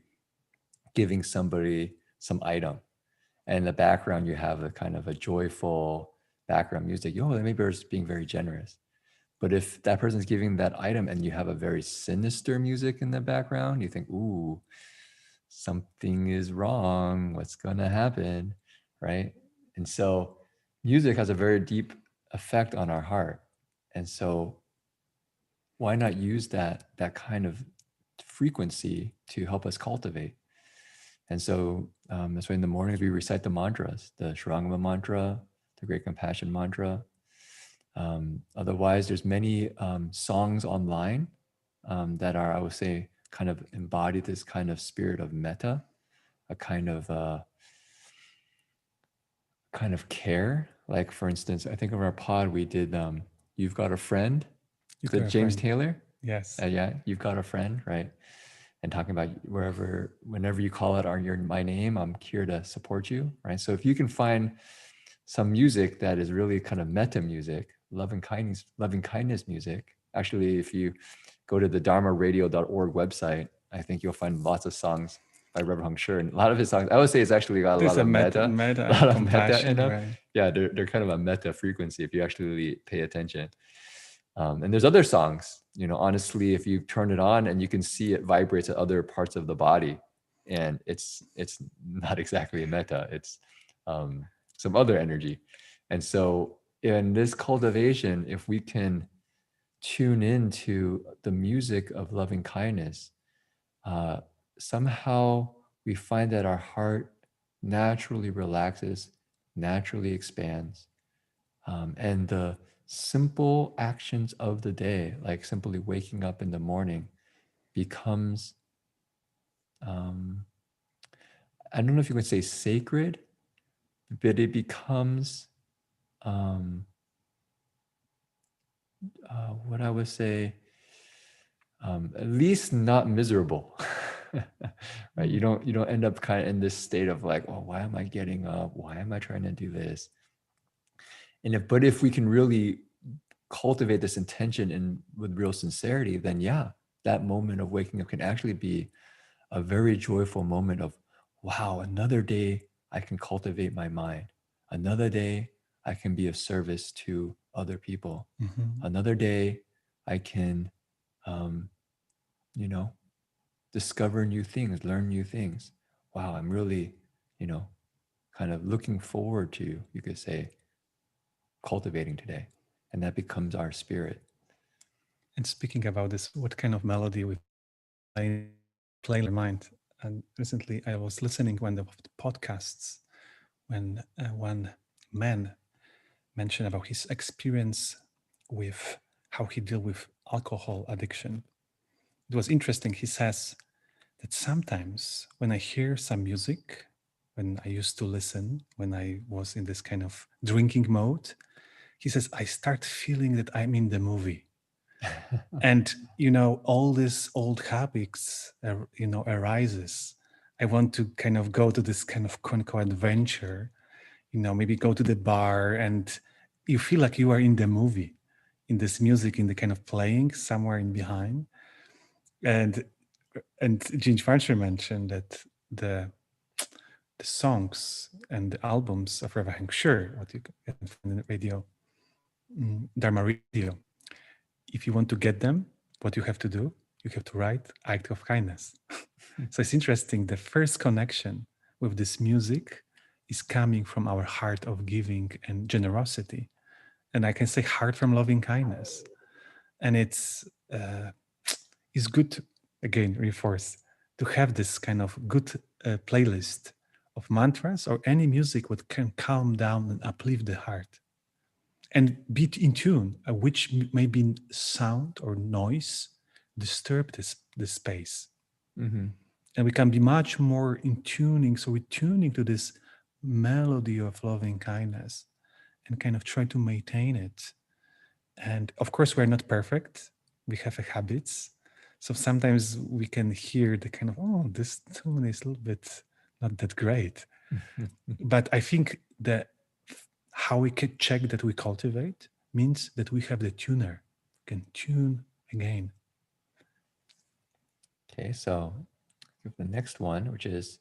giving somebody some item, and in the background you have a kind of a joyful background music, maybe they're just being very generous. But if that person's giving that item and you have a very sinister music in the background, you think, ooh, something is wrong. What's going to happen? Right? And so music has a very deep effect on our heart. And so why not use that kind of frequency to help us cultivate? And so that's why in the mornings we recite the mantras, the Shurangama mantra, the Great Compassion mantra. Otherwise, there's many songs online that are, I would say, kind of embody this kind of spirit of metta, a kind of care. Like, for instance, I think of our pod, we did "You've Got a Friend." Is it James Taylor? Yes. Yeah, "You've Got a Friend," right? And talking about whenever you call it my name, I'm here to support you, right? So if you can find some music that is really kind of metta music, loving kindness music. Actually, if you go to the dharmaradio.org website, I think you'll find lots of songs by Reverend Hung Sure. And a lot of his songs, I would say, it's actually got a lot of metta, a lot of metta in them. Right. Yeah, they're kind of a metta frequency if you actually pay attention. And there's other songs, honestly, if you turn it on and you can see it vibrates at other parts of the body, and it's not exactly a metta, it's some other energy. And so in this cultivation, if we can tune into the music of loving kindness, somehow we find that our heart naturally relaxes, naturally expands, and the simple actions of the day, like simply waking up in the morning, becomes, I don't know if you could say sacred, but it becomes, what I would say, at least not miserable. Right? You don't end up kind of in this state of like, oh, why am I getting up? Why am I trying to do this? But if we can really cultivate this intention and with real sincerity, then yeah, that moment of waking up can actually be a very joyful moment of, wow, another day I can cultivate my mind. Another day I can be of service to other people. Mm-hmm. Another day I can, discover new things, learn new things. Wow, I'm really, kind of looking forward to, you could say, cultivating today. And that becomes our spirit. And speaking about this, what kind of melody we play in your mind? And recently I was listening to one of the podcasts when one man mentioned about his experience with how he dealt with alcohol addiction. It was interesting. He says that sometimes when I hear some music, when I used to listen, when I was in this kind of drinking mode, he says, I start feeling that I'm in the movie. And, all these old habits, arises. I want to kind of go to this kind of adventure, maybe go to the bar, and you feel like you are in the movie, in this music, in the kind of playing somewhere in behind. And Ginge Farcher mentioned that the songs and the albums of Reverend Heng Sure, what you can find in the radio, Dharma Radio, if you want to get them, what you have to do, you have to write act of kindness. So it's interesting. The first connection with this music is coming from our heart of giving and generosity. And I can say heart from loving kindness. And it's good to, again, reinforce, to have this kind of good playlist of mantras or any music that can calm down and uplift the heart. And be in tune, which maybe sound or noise disturb the space. Mm-hmm. And we can be much more in tuning. So we're tuning to this melody of loving kindness and kind of try to maintain it. And of course, we're not perfect. We have habits. So sometimes we can hear the kind of, oh, this tune is a little bit not that great. But I think that how we can check that we cultivate means that we have the tuner, can tune again. Okay, so the next one, which is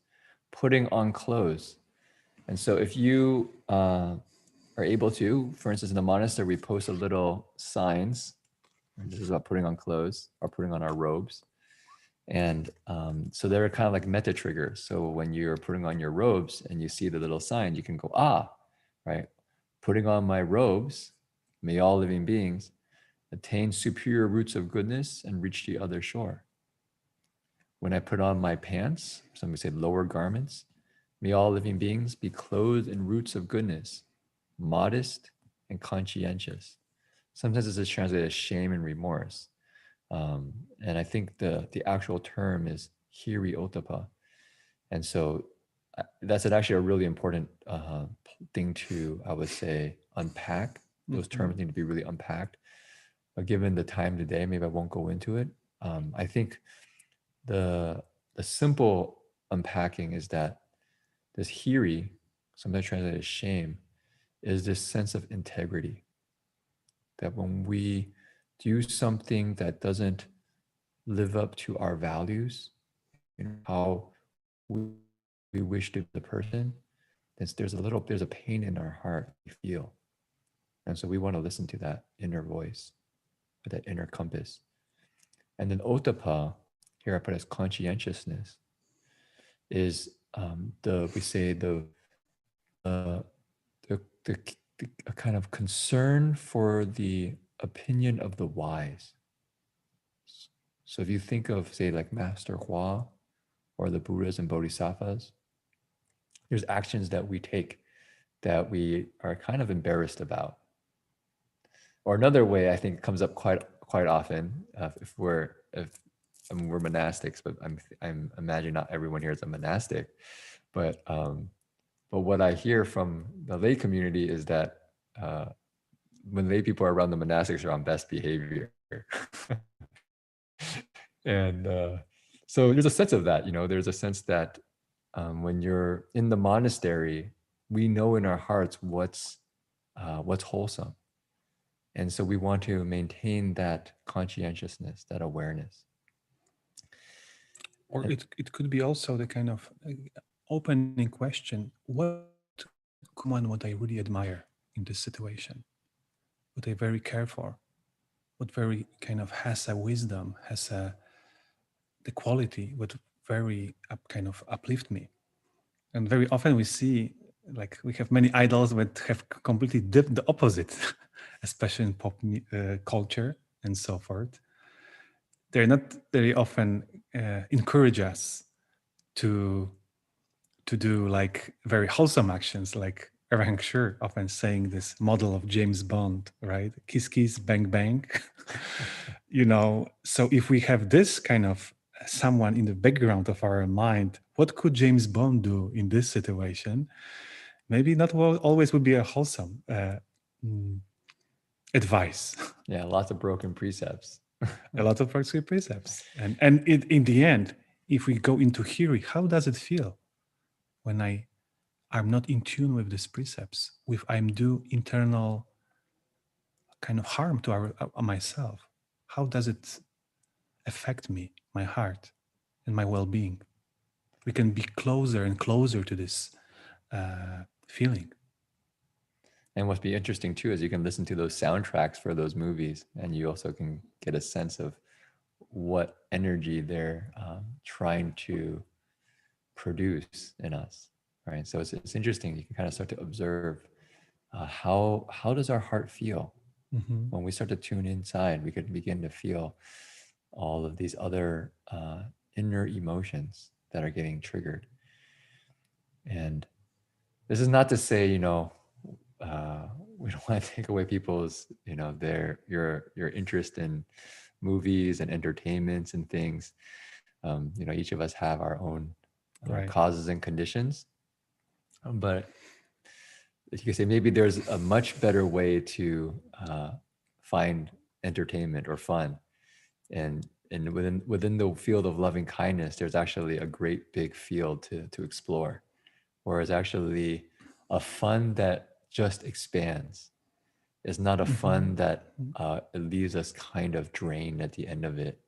putting on clothes. And so if you are able to, for instance, in the monastery, we post a little signs. And this is about putting on clothes or putting on our robes. And so they're kind of like meta triggers. So when you're putting on your robes and you see the little sign, you can go, right? Putting on my robes, may all living beings attain superior roots of goodness and reach the other shore. When I put on my pants, some would say lower garments, may all living beings be clothed in roots of goodness, modest and conscientious. Sometimes this is translated as shame and remorse. And I think the actual term is hiri otapa. And so that's actually a really important thing to, I would say, unpack. Those terms need to be really unpacked. But given the time today, maybe I won't go into it. I think the simple unpacking is that this hiri, sometimes translated as shame, is this sense of integrity. That when we do something that doesn't live up to our values, how we wish to be the person, there's a pain in our heart we feel. And so we want to listen to that inner voice, or that inner compass. And then otapa, here I put as conscientiousness, is a kind of concern for the opinion of the wise. So if you think of, say, like Master Hua or the Buddhas and Bodhisattvas, there's actions that we take that we are kind of embarrassed about. Or another way I think comes up quite often, if we're monastics, but I'm imagining not everyone here is a monastic, but what I hear from the lay community is that when lay people are around, the monastics are on best behavior. And so there's a sense of that, there's a sense that when you're in the monastery, we know in our hearts what's wholesome. And so we want to maintain that conscientiousness, that awareness. Or it could be also the kind of opening question: what would I really admire in this situation? What I very care for? What very kind of has a wisdom, has the quality, what very kind of uplift me? And very often we see, like, we have many idols that have completely the opposite, especially in pop culture and so forth. They're not very often encourage us to do like very wholesome actions, like Evan Sure often saying this model of James Bond, right? Kiss, kiss, bang, bang. So if we have this kind of someone in the background of our mind, what could James Bond do in this situation? Maybe not always would be a wholesome advice. Yeah, lots of broken precepts. A lot of broken precepts. And in the end, if we go into hiri, how does it feel when I'm not in tune with these precepts, with I'm do internal kind of harm to myself? How does it affect me, my heart, and my well-being? We can be closer and closer to this feeling. And what's be interesting too is you can listen to those soundtracks for those movies, and you also can get a sense of what energy they're trying to produce in us, right? So it's interesting. You can kind of start to observe how does our heart feel when we start to tune inside. We could begin to feel all of these other inner emotions that are getting triggered. And this is not to say, we don't want to take away people's, your interest in movies and entertainments and things. Each of us have our own causes and conditions. But you could say maybe there's a much better way to find entertainment or fun. And within the field of loving kindness, there's actually a great big field to explore, whereas actually a fun that just expands is not a fun that it leaves us kind of drained at the end of it,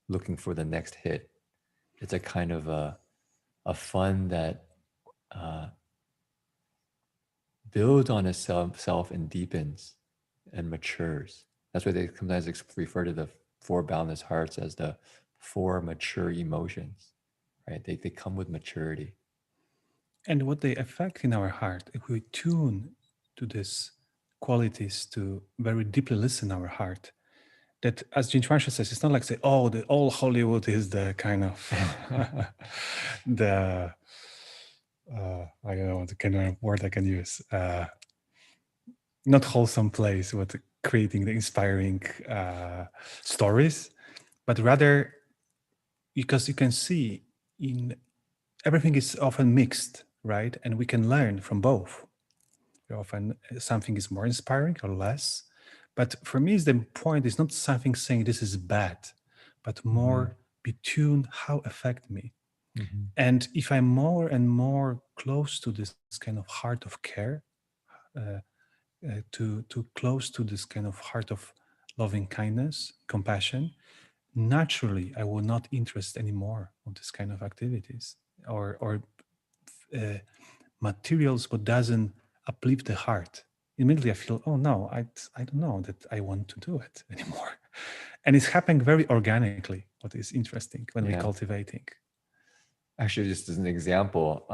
looking for the next hit. it's a kind of a fun that builds on itself and deepens and matures. That's why they sometimes refer to the 4 boundless hearts as the 4 mature emotions, right? They come with maturity. And what they affect in our heart, if we tune to these qualities, to very deeply listen our heart, that, as Chuan says, it's not like say, oh, all Hollywood is the kind of the I don't know what kind of word I can use. Not wholesome place, but creating the inspiring stories, but rather because you can see in everything is often mixed, right? And we can learn from both. Often something is more inspiring or less. But for me, the point is not something saying this is bad, but more be tuned how affect me. And if I'm more and more close to this kind of heart of care, to close to this kind of heart of loving kindness, compassion, naturally I will not interest anymore on this kind of activities or materials what doesn't uplift the heart. Immediately I feel, oh no, I don't know that I want to do it anymore. And it's happening very organically, what is interesting when we're cultivating. Actually, just as an example,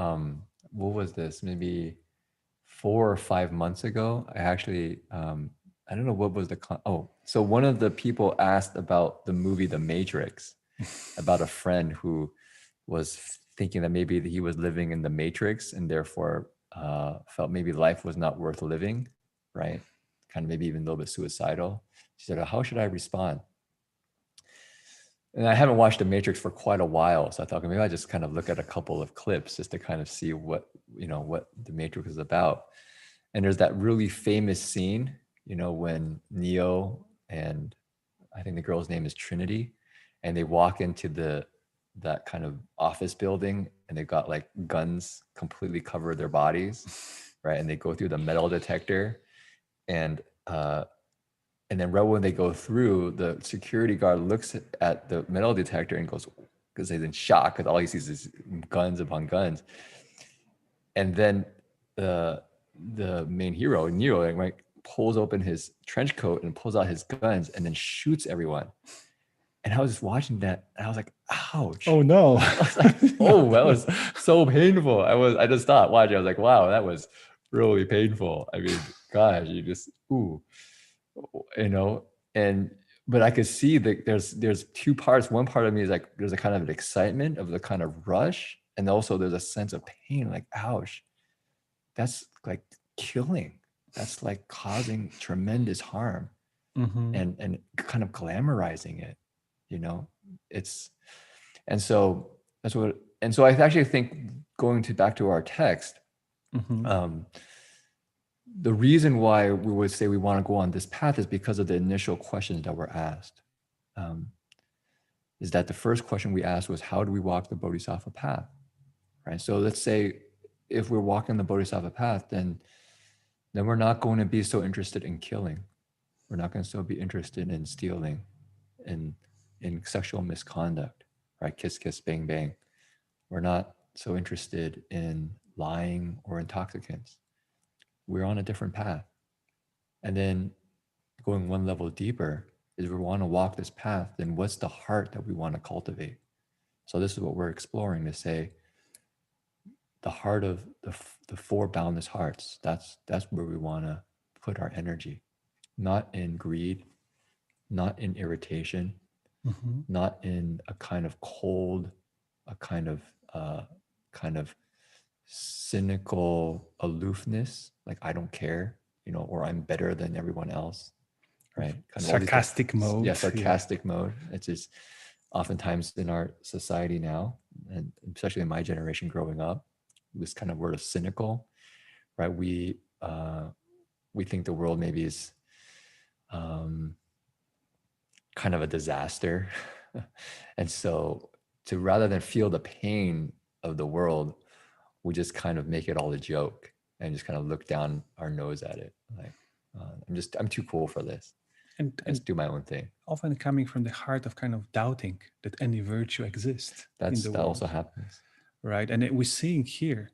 what was this? Maybe 4 or 5 months ago, I actually, I don't know what was so one of the people asked about the movie The Matrix, about a friend who was thinking that maybe he was living in the Matrix and therefore felt maybe life was not worth living, right? Kind of maybe even a little bit suicidal. She said, how should I respond? And I haven't watched The Matrix for quite a while, so I thought maybe I just kind of look at a couple of clips just to kind of see what The Matrix is about. And there's that really famous scene, when Neo and I think the girl's name is Trinity, and they walk into that kind of office building, and they've got like guns completely cover their bodies, right? And they go through the metal detector, and then right when they go through, the security guard looks at the metal detector and goes, because he's in shock, because all he sees is guns upon guns. And then the main hero, Neo, like, pulls open his trench coat and pulls out his guns and then shoots everyone. And I was just watching that, and I was like, ouch. Oh no. I was like, oh, that was so painful. I just stopped watching. I was like, wow, that was really painful. I mean, gosh, you just, but I could see that there's 2 parts. One part of me is like, there's a kind of an excitement of the kind of rush. And also there's a sense of pain, like, ouch, that's like killing. That's like causing tremendous harm, and kind of glamorizing it, so I actually think, going back to our text, the reason why we would say we want to go on this path is because of the initial questions that were asked. Is that the first question we asked was, how do we walk the Bodhisattva path? Right. So let's say if we're walking the Bodhisattva path, then we're not going to be so interested in killing. We're not going to still be interested in stealing, in sexual misconduct, right? Kiss, kiss, bang, bang. We're not so interested in lying or intoxicants. We're on a different path. And then going one level deeper is, we want to walk this path, then what's the heart that we want to cultivate? So this is what we're exploring, to say the heart of the 4 boundless hearts. That's where we want to put our energy, not in greed, not in irritation, not in a kind of cold, a kind of cynical aloofness, like I don't care, or I'm better than everyone else, right? Kind of sarcastic mode. Yeah, sarcastic mode. It's just oftentimes in our society now, and especially in my generation growing up, this kind of word of cynical, right? We think the world maybe is kind of a disaster. And so, rather than feel the pain of the world, we just kind of make it all a joke and just kind of look down our nose at it. Like, I'm too cool for this. and do my own thing. Often coming from the heart of kind of doubting that any virtue exists in the That world. also happens. Right. And we're seeing here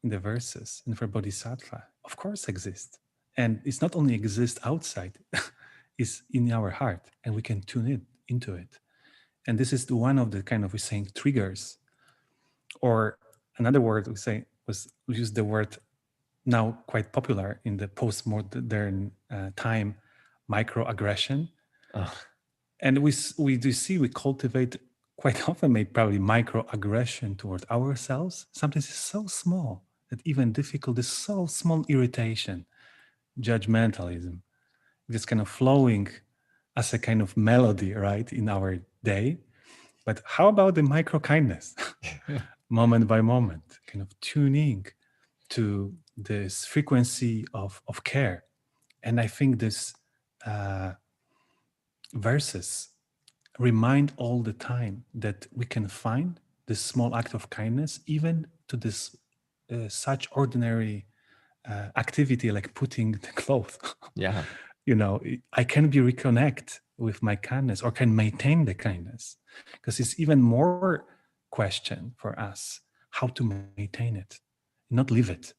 in the verses, and for Bodhisattva, of course exists. And it's not only exists outside, it's in our heart, and we can tune it into it. And this is one of the kind of, we're saying, triggers. Or another word we use the word now quite popular in the postmodern time, microaggression. And we do see, we cultivate quite often, maybe probably microaggression toward ourselves. Sometimes it's so small that even difficult is so small irritation, judgmentalism, just kind of flowing as a kind of melody, right, in our day. But how about the micro kindness, moment by moment, kind of tuning to this frequency of care? And I think this verses remind all the time that we can find this small act of kindness even to this such ordinary activity like putting the clothes. Yeah. I can be reconnect with my kindness or can maintain the kindness, because it's even more question for us how to maintain it, not leave it.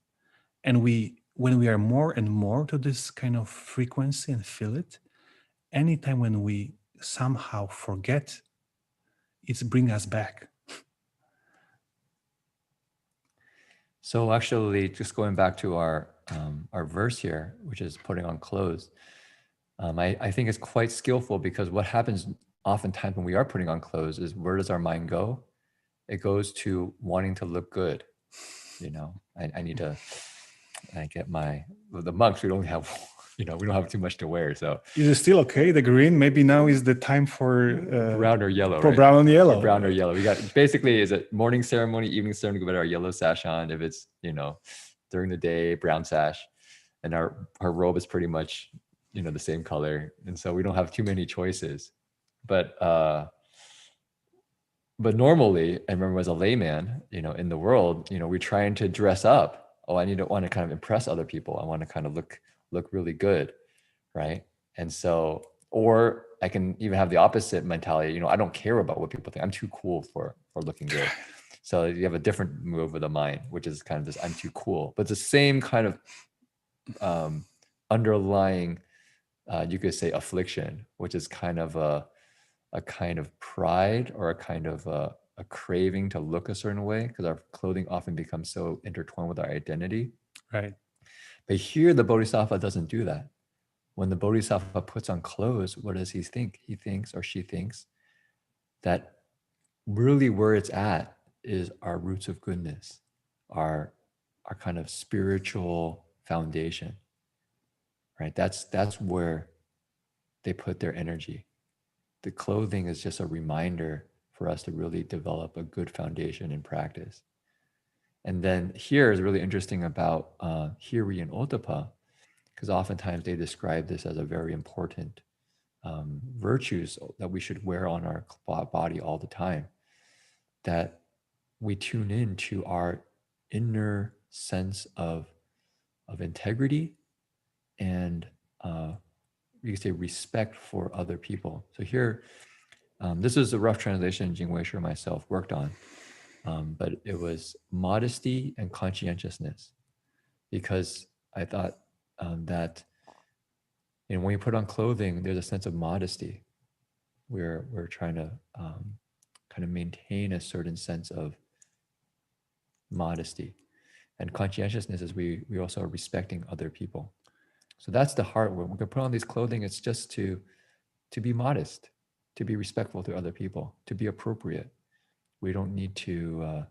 And when we are more and more to this kind of frequency and feel it, anytime when we somehow forget, it's bring us back. So actually, just going back to our verse here, which is putting on clothes, I think it's quite skillful, because what happens oftentimes when we are putting on clothes is, where does our mind go? It goes to wanting to look good. I need to. I get the monks. We don't have. We don't have too much to wear. So is it still okay? The green. Maybe now is the time for brown or yellow. For right? brown and yellow. Or brown or yellow. We got basically, is it morning ceremony, evening ceremony? We got our yellow sash on. If it's during the day, brown sash, and our robe is pretty much the same color, and so we don't have too many choices. But normally, I remember as a layman, in the world, we're trying to dress up. Oh, I want to kind of impress other people. I want to kind of look really good, right? And so, or I can even have the opposite mentality. I don't care about what people think. I'm too cool for looking good. So you have a different move of the mind, which is kind of this: I'm too cool. But it's the same kind of underlying, you could say, affliction, which is kind of a kind of pride, or a kind of a craving to look a certain way, because our clothing often becomes so intertwined with our identity. Right. But here, the Bodhisattva doesn't do that. When the Bodhisattva puts on clothes, what does he think? He thinks, or she thinks, that really where it's at is our roots of goodness, our kind of spiritual foundation, right? That's where they put their energy. The clothing is just a reminder for us to really develop a good foundation in practice. And then here is really interesting about Hiri and Ottappa, because oftentimes they describe this as a very important virtues that we should wear on our body all the time, that we tune in to our inner sense of integrity and you could say respect for other people. So here, this is a rough translation Jing Wei Shi myself worked on, but it was modesty and conscientiousness, because I thought that when you put on clothing, there's a sense of modesty. We're trying to kind of maintain a certain sense of modesty, and conscientiousness is we also are respecting other people. So that's the heart. When we can put on these clothing, it's just to be modest, to be respectful to other people, to be appropriate. We don't need to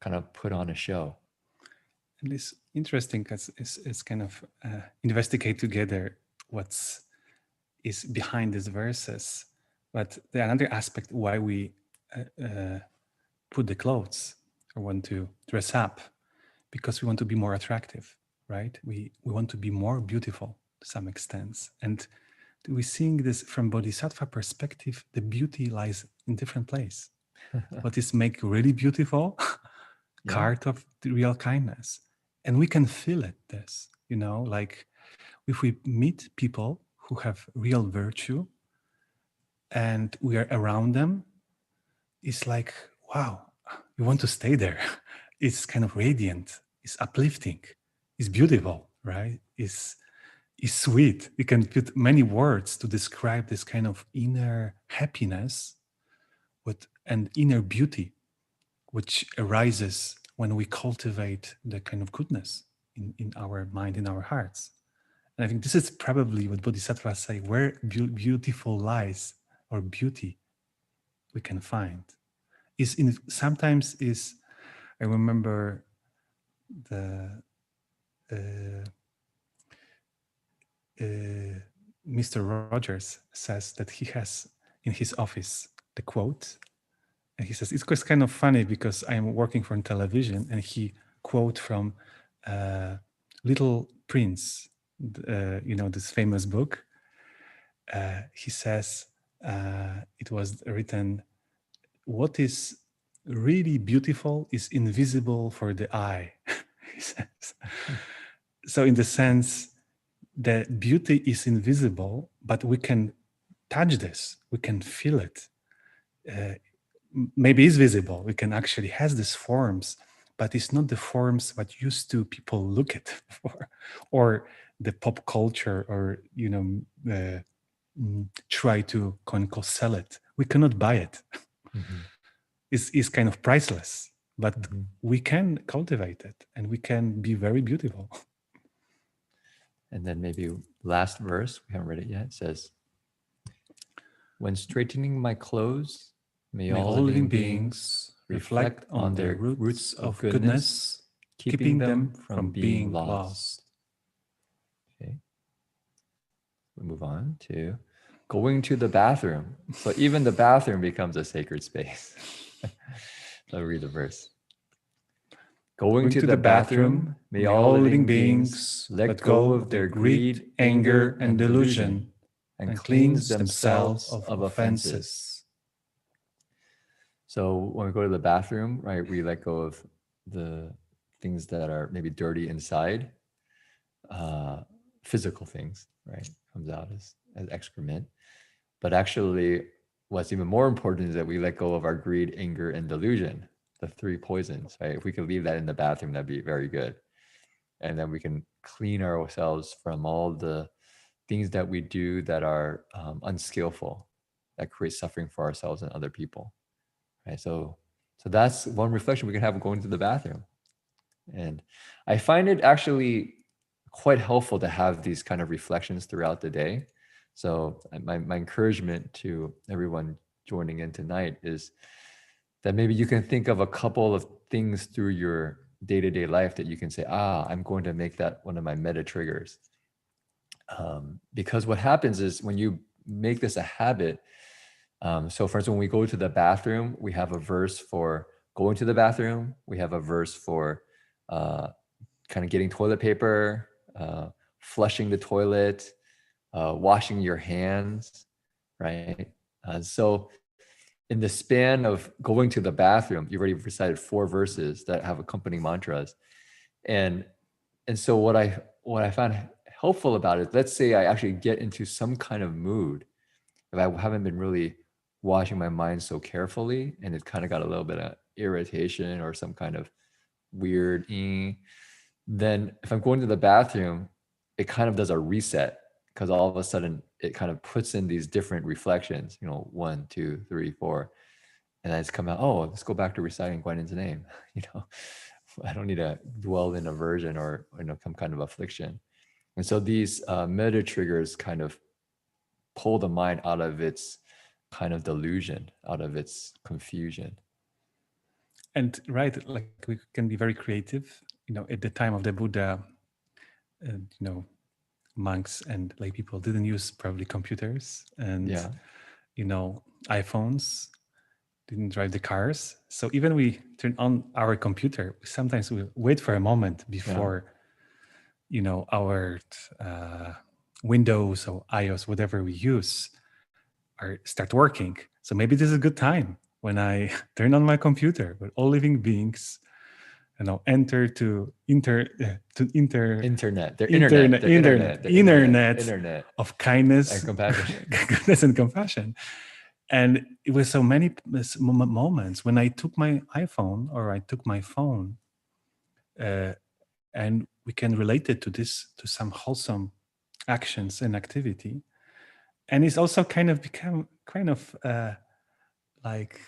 kind of put on a show. And it's interesting because it's kind of investigate together what's is behind these verses. But the another aspect why we put the clothes or want to dress up, because we want to be more attractive, right? We want to be more beautiful to some extent. And we're seeing this from Bodhisattva perspective, the beauty lies in different place. What is make really beautiful? Yeah. Part of the real kindness. And we can feel it, like if we meet people who have real virtue and we are around them, it's like, wow, you want to stay there. It's kind of radiant, it's uplifting, it's beautiful, right? It's sweet. You can put many words to describe this kind of inner happiness and inner beauty, which arises when we cultivate the kind of goodness in our mind, in our hearts. And I think this is probably what Bodhisattvas say, where beautiful lies or beauty we can find. Sometimes I remember Mr. Rogers says that he has in his office the quote, and he says, it's kind of funny because I'm working for television, and he quote from Little Prince, this famous book. He says, it was written, what is really beautiful is invisible for the eye, he says. So in the sense that beauty is invisible, but we can touch this, we can feel it. Maybe it's visible, we can actually has these forms, but it's not the forms what used to people look at for, or the pop culture, or try to sell it. We cannot buy it. Mm-hmm. It's kind of priceless, but we can cultivate it and we can be very beautiful. And then maybe last verse, we haven't read it yet, it says, when straightening my clothes, may all living beings reflect on their roots of goodness, keeping them from being lost. Okay. We move on to going to the bathroom. So even the bathroom becomes a sacred space. I'll read the verse. Going to the bathroom, may all living beings let go of their greed, anger, and delusion, and cleanse themselves of offenses. So when we go to the bathroom, right, we let go of the things that are maybe dirty inside, physical things, right, comes out as excrement. But actually, what's even more important is that we let go of our greed, anger, and delusion, the three poisons, right? If we could leave that in the bathroom, that'd be very good. And then we can clean ourselves from all the things that we do that are unskillful, that create suffering for ourselves and other people, right? So that's one reflection we can have going to the bathroom. And I find it actually quite helpful to have these kind of reflections throughout the day. So my encouragement to everyone joining in tonight is that maybe you can think of a couple of things through your day-to-day life that you can say, I'm going to make that one of my meta triggers. Because what happens is when you make this a habit, so for instance, when we go to the bathroom, we have a verse for going to the bathroom. We have a verse for kind of getting toilet paper, flushing the toilet, washing your hands, right? So in the span of going to the bathroom, you've already recited 4 verses that have accompanying mantras. And so what I found helpful about it, let's say I actually get into some kind of mood, if I haven't been really washing my mind so carefully, and it kind of got a little bit of irritation or some kind of weird, then if I'm going to the bathroom, it kind of does a reset, because all of a sudden it kind of puts in these different reflections, 1, 2, 3, 4, and I just come out, let's go back to reciting Guan Yin's name. I don't need to dwell in aversion or some kind of affliction. And so these meta triggers kind of pull the mind out of its kind of delusion, out of its confusion. And right, like we can be very creative. At the time of the Buddha, monks and lay people didn't use probably computers and iPhones, didn't drive the cars. So even we turn on our computer, sometimes we wait for a moment before our Windows or iOS, whatever we use, start working. So maybe this is a good time when I turn on my computer. But all living beings enter to Internet. They're internet, internet. internet of kindness And compassion. goodness and compassion. And it was so many moments when I took my iPhone or I took my phone, and we can relate it to this, to some wholesome actions and activity. And it's also kind of become kind of like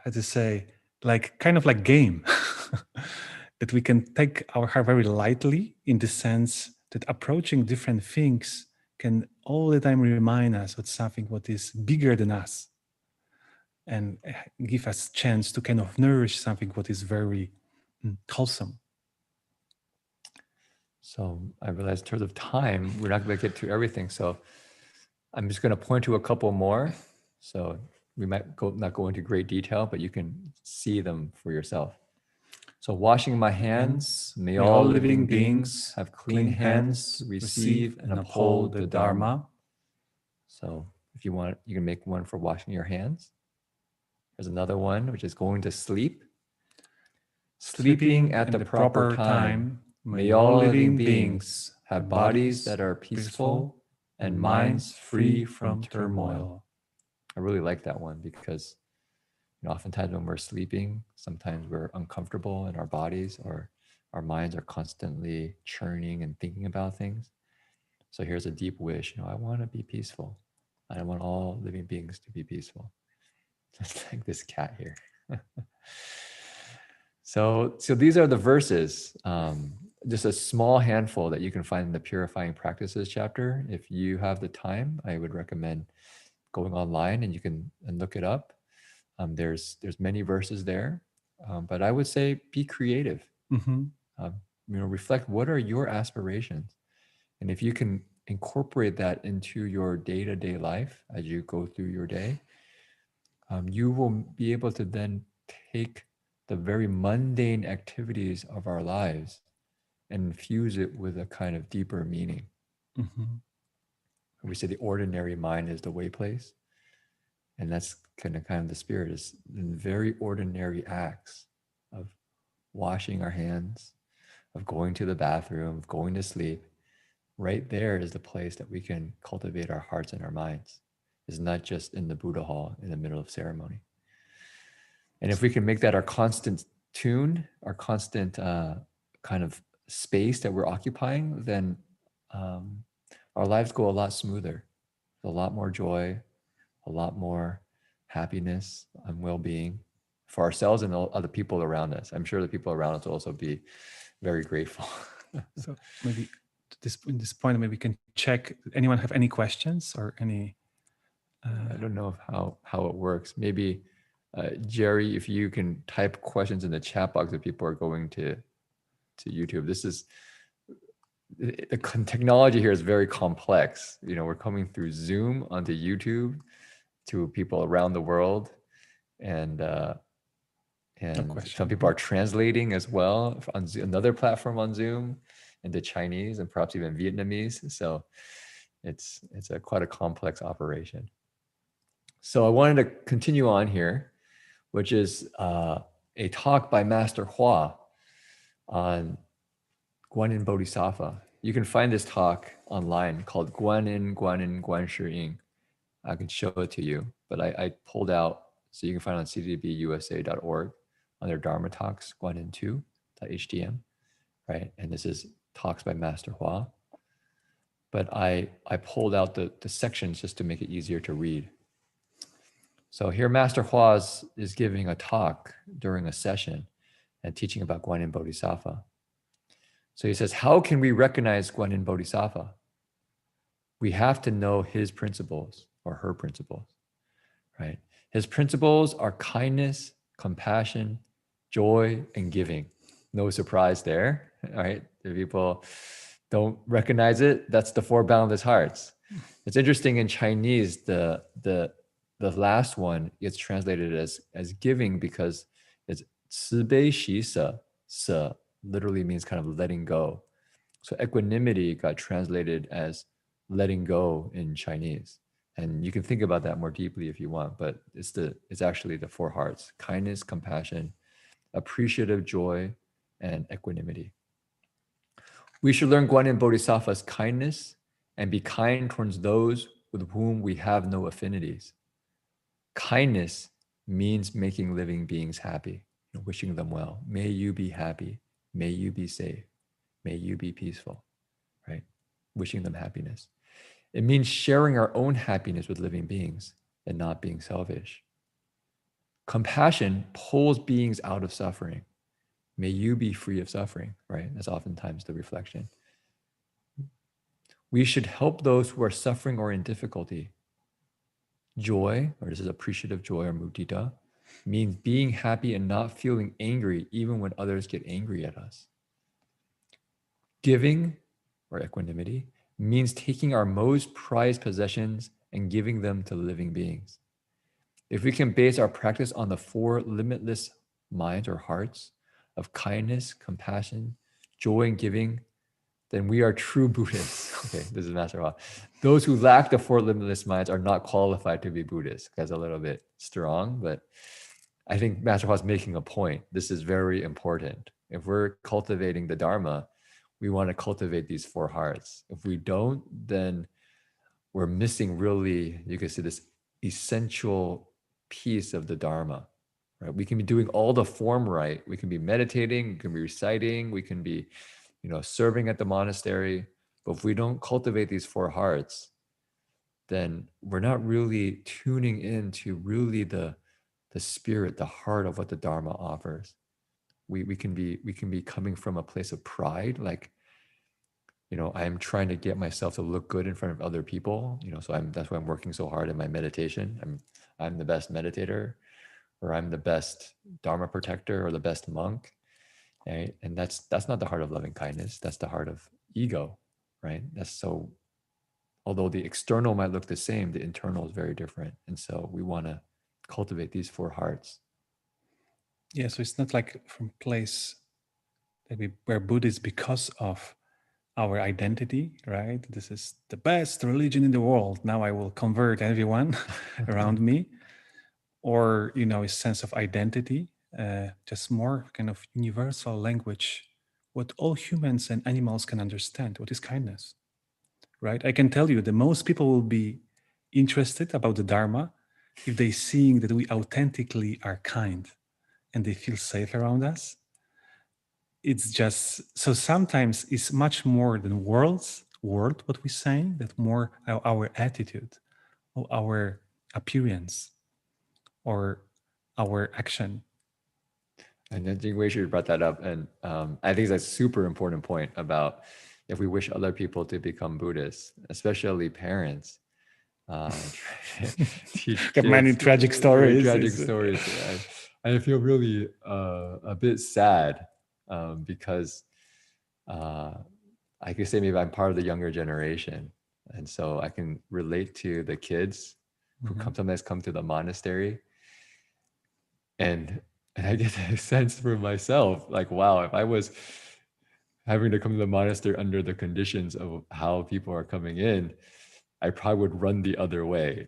how to say, like kind of like game that we can take our heart very lightly, in the sense that approaching different things can all the time remind us of something what is bigger than us, and give us chance to kind of nourish something what is very wholesome. So I realized in terms of time, we're not going to get to everything. So I'm just going to point to a couple more. So we might not go into great detail, but you can see them for yourself. So washing my hands, may all living beings have clean hands, receive and uphold the Dharma. So if you want, you can make one for washing your hands. There's another one, which is going to sleep. Sleeping at the proper time, may all living beings have bodies that are peaceful and minds free from turmoil. I really like that one because oftentimes when we're sleeping, sometimes we're uncomfortable in our bodies, or our minds are constantly churning and thinking about things. So here's a deep wish, I want to be peaceful. I want all living beings to be peaceful. Just like this cat here. So these are the verses, just a small handful that you can find in the Purifying Practices chapter. If you have the time, I would recommend going online and you can look it up. There's many verses there, but I would say be creative. Reflect, what are your aspirations? And if you can incorporate that into your day-to-day life as you go through your day, you will be able to then take the very mundane activities of our lives and infuse it with a kind of deeper meaning. We say the ordinary mind is the way place. And that's kind of the spirit, is in very ordinary acts of washing our hands, of going to the bathroom, of going to sleep. Right there is the place that we can cultivate our hearts and our minds. It's not just in the Buddha hall in the middle of ceremony. And if we can make that our constant tune, our constant kind of space that we're occupying, then our lives go a lot smoother, a lot more joy, a lot more happiness and well-being for ourselves and other people around us. I'm sure the people around us will also be very grateful. So maybe in this point, maybe we can check, anyone have any questions or any... I don't know how it works. Maybe Jerry, if you can type questions in the chat box if people are going to YouTube. This is, the technology here is very complex. We're coming through Zoom onto YouTube to people around the world, and some people are translating as well on another platform on Zoom into Chinese and perhaps even Vietnamese. So it's quite a complex operation. So I wanted to continue on here, which is a talk by Master Hua on Guan Yin Bodhisattva. You can find this talk online called Guan Yin Shi Ying. I can show it to you, but I pulled out, so you can find it on cdbusa.org under Dharma Talks, Guan Yin 2.htm, right? And this is talks by Master Hua. But I pulled out the sections just to make it easier to read. So here Master Hua is giving a talk during a session and teaching about Guan Yin Bodhisattva. So he says, how can we recognize Guan Yin Bodhisattva? We have to know his principles or her principles, right? His principles are kindness, compassion, joy, and giving. No surprise there, right? If people don't recognize it, that's the four boundless hearts. It's interesting in Chinese, the last one gets translated as giving because it's 慈悲喜舍, 舍 literally means kind of letting go. So equanimity got translated as letting go in Chinese. And you can think about that more deeply if you want, but it's actually the 4 hearts: kindness, compassion, appreciative joy, and equanimity. We should learn Guan Yin Bodhisattva's kindness and be kind towards those with whom we have no affinities. Kindness means making living beings happy, wishing them well. May you be happy. May you be safe. May you be peaceful, right? Wishing them happiness. It means sharing our own happiness with living beings and not being selfish. Compassion pulls beings out of suffering. May you be free of suffering, right? That's oftentimes the reflection. We should help those who are suffering or in difficulty. Joy, or this is appreciative joy or mudita, means being happy and not feeling angry even when others get angry at us. Giving, or equanimity, means taking our most prized possessions and giving them to living beings. If we can base our practice on the 4 limitless minds or hearts of kindness, compassion, joy, and giving, then we are true Buddhists. Okay, this is Master Hua. Those who lack the 4 limitless minds are not qualified to be Buddhists. That's a little bit strong, but I think Master Hua is making a point. This is very important. If we're cultivating the Dharma, we want to cultivate these 4 hearts. If we don't, then we're missing really, you could say, this essential piece of the Dharma, right? We can be doing all the form right. We can be meditating, we can be reciting, we can be, serving at the monastery. But if we don't cultivate these 4 hearts, then we're not really tuning into really the spirit, the heart of what the Dharma offers. We can be coming from a place of pride, like, I'm trying to get myself to look good in front of other people, so that's why I'm working so hard in my meditation. I'm the best meditator, or I'm the best Dharma protector, or the best monk, right? And that's not the heart of loving kindness. That's the heart of ego, right? Although the external might look the same, the internal is very different. And so we want to cultivate these 4 hearts. Yeah, so it's not like from place that we're Buddhists because of our identity, right? This is the best religion in the world. Now I will convert everyone around me. Or, a sense of identity, just more kind of universal language, what all humans and animals can understand, what is kindness, right? I can tell you that most people will be interested about the Dharma if they seeing that we authentically are kind and they feel safe around us. It's just, so sometimes it's much more than word what we're saying, that more our attitude or our appearance or our action. And I think Wei brought that up. And I think that's a super important point about if we wish other people to become Buddhists, especially parents. Teach kids, many tragic stories. Tragic stories. I feel really a bit sad because I could say maybe I'm part of the younger generation. And so I can relate to the kids who sometimes come to the monastery. And I get a sense for myself, like, wow, if I was having to come to the monastery under the conditions of how people are coming in, I probably would run the other way.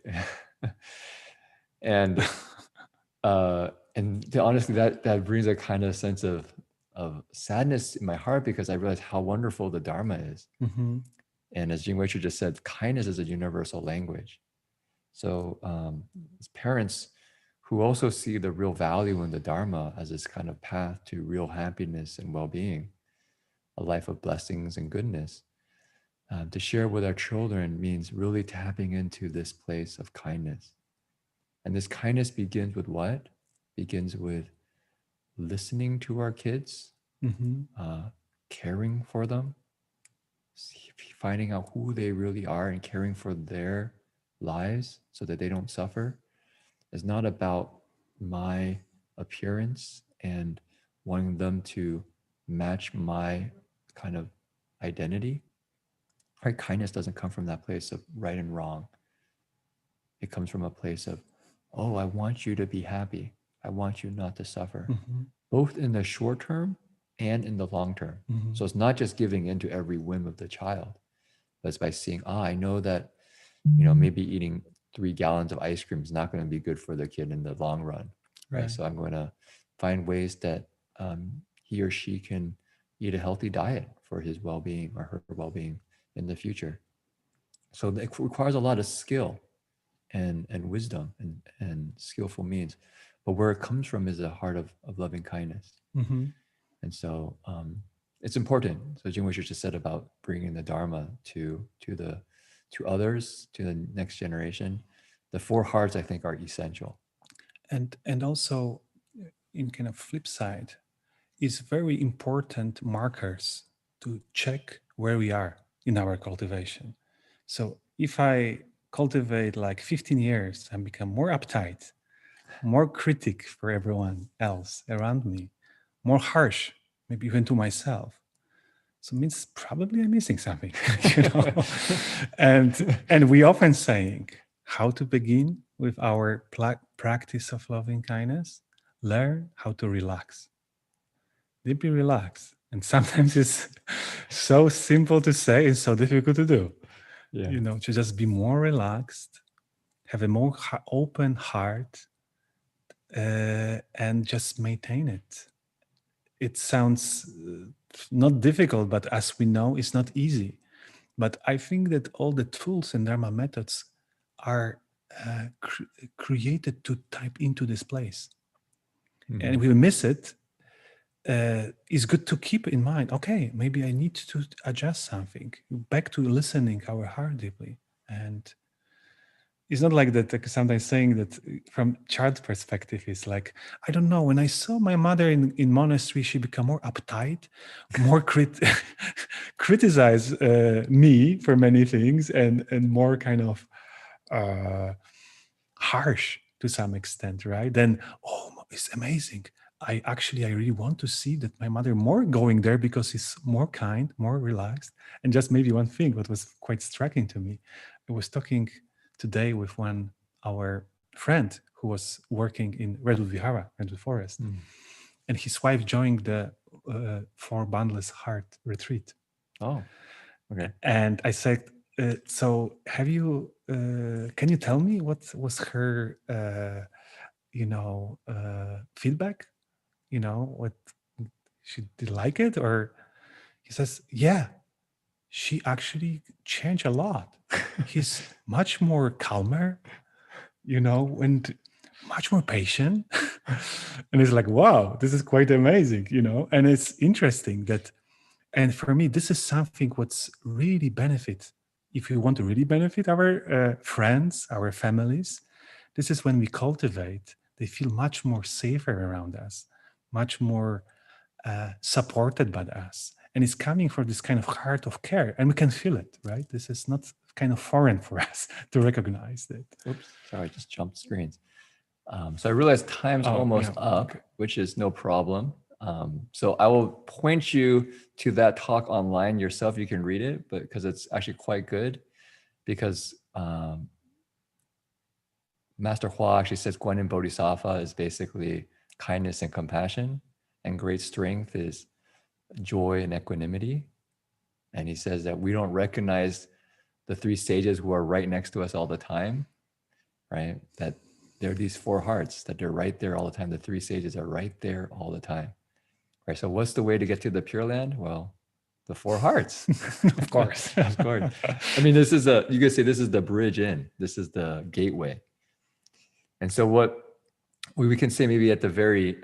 And honestly, that brings a kind of sense of sadness in my heart, because I realize how wonderful the Dharma is. Mm-hmm. And as Jing Wei just said, kindness is a universal language. So as parents who also see the real value in the Dharma as this kind of path to real happiness and well-being, a life of blessings and goodness, to share with our children means really tapping into this place of kindness. And this kindness begins with what? Begins with listening to our kids, caring for them, finding out who they really are and caring for their lives so that they don't suffer. It's not about my appearance and wanting them to match my kind of identity. Right? Kindness doesn't come from that place of right and wrong. It comes from a place of, oh, I want you to be happy. I want you not to suffer, both in the short term and in the long term. So it's not just giving in to every whim of the child, but it's by seeing, I know that, maybe eating 3 gallons of ice cream is not going to be good for the kid in the long run, right? So I'm going to find ways that he or she can eat a healthy diet for his well-being or her well-being in the future. So it requires a lot of skill and wisdom and skillful means, but where it comes from is a heart of loving kindness. Mm-hmm. And so it's important. So Jingwei just said about bringing the Dharma to others, to the next generation. The 4 hearts, I think, are essential. And also, in kind of flip side, is very important markers to check where we are in our cultivation. So if I cultivate like 15 years and become more uptight, more critic for everyone else around me, more harsh, maybe even to myself, so it means probably I'm missing something, you know. and we often saying how to begin with our practice of loving kindness. Learn how to relax, deeply relax. And sometimes it's so simple to say, it's so difficult to do. Yeah. You know, to just be more relaxed, have a more open heart, and just maintain it. It sounds not difficult, but as we know, it's not easy. But I think that all the tools and Dharma methods are created to type into this place. Mm-hmm. And if we miss it, it's good to keep in mind, okay, maybe I need to adjust something, back to listening our heart deeply. And it's not like that, like sometimes saying that from child perspective is like, I don't know, when I saw my mother in monastery, she became more uptight, more criticize me for many things, and more kind of harsh to some extent, right? Then, oh, it's amazing. I really want to see that my mother more going there because it's more kind, more relaxed. And just maybe one thing that was quite striking to me, I was talking today with our friend who was working in Redwood Vihara, Redwood Forest, and his wife joined the for Boundless Heart retreat. Oh, okay. And I said, so have you? Can you tell me what was her, feedback? You know, what she did like it, or he says, yeah, she actually changed a lot. He's much more calmer, you know, and much more patient. And it's like, wow, this is quite amazing, you know. And it's interesting that, and for me, this is something what's really benefit. If we want to really benefit our friends, our families, this is when we cultivate, they feel much more safer around us, much more supported by us. And it's coming from this kind of heart of care, and we can feel it, right? This is not kind of foreign for us to recognize that. Oops, sorry, I just jumped screens. So I realized time's almost up, which is no problem. So I will point you to that talk online yourself. You can read it, but because it's actually quite good, because Master Hua actually says Guan Yin Bodhisattva is basically kindness and compassion, and great strength is joy and equanimity. And he says that we don't recognize the 3 stages who are right next to us all the time, right? That there are these 4 hearts, that they're right there all the time. The 3 stages are right there all the time, right? So what's the way to get to the Pure Land? Well, the 4 hearts. Of course. Of course. I mean, you could say this is the bridge in, this is the gateway. And so what we can say maybe at the very,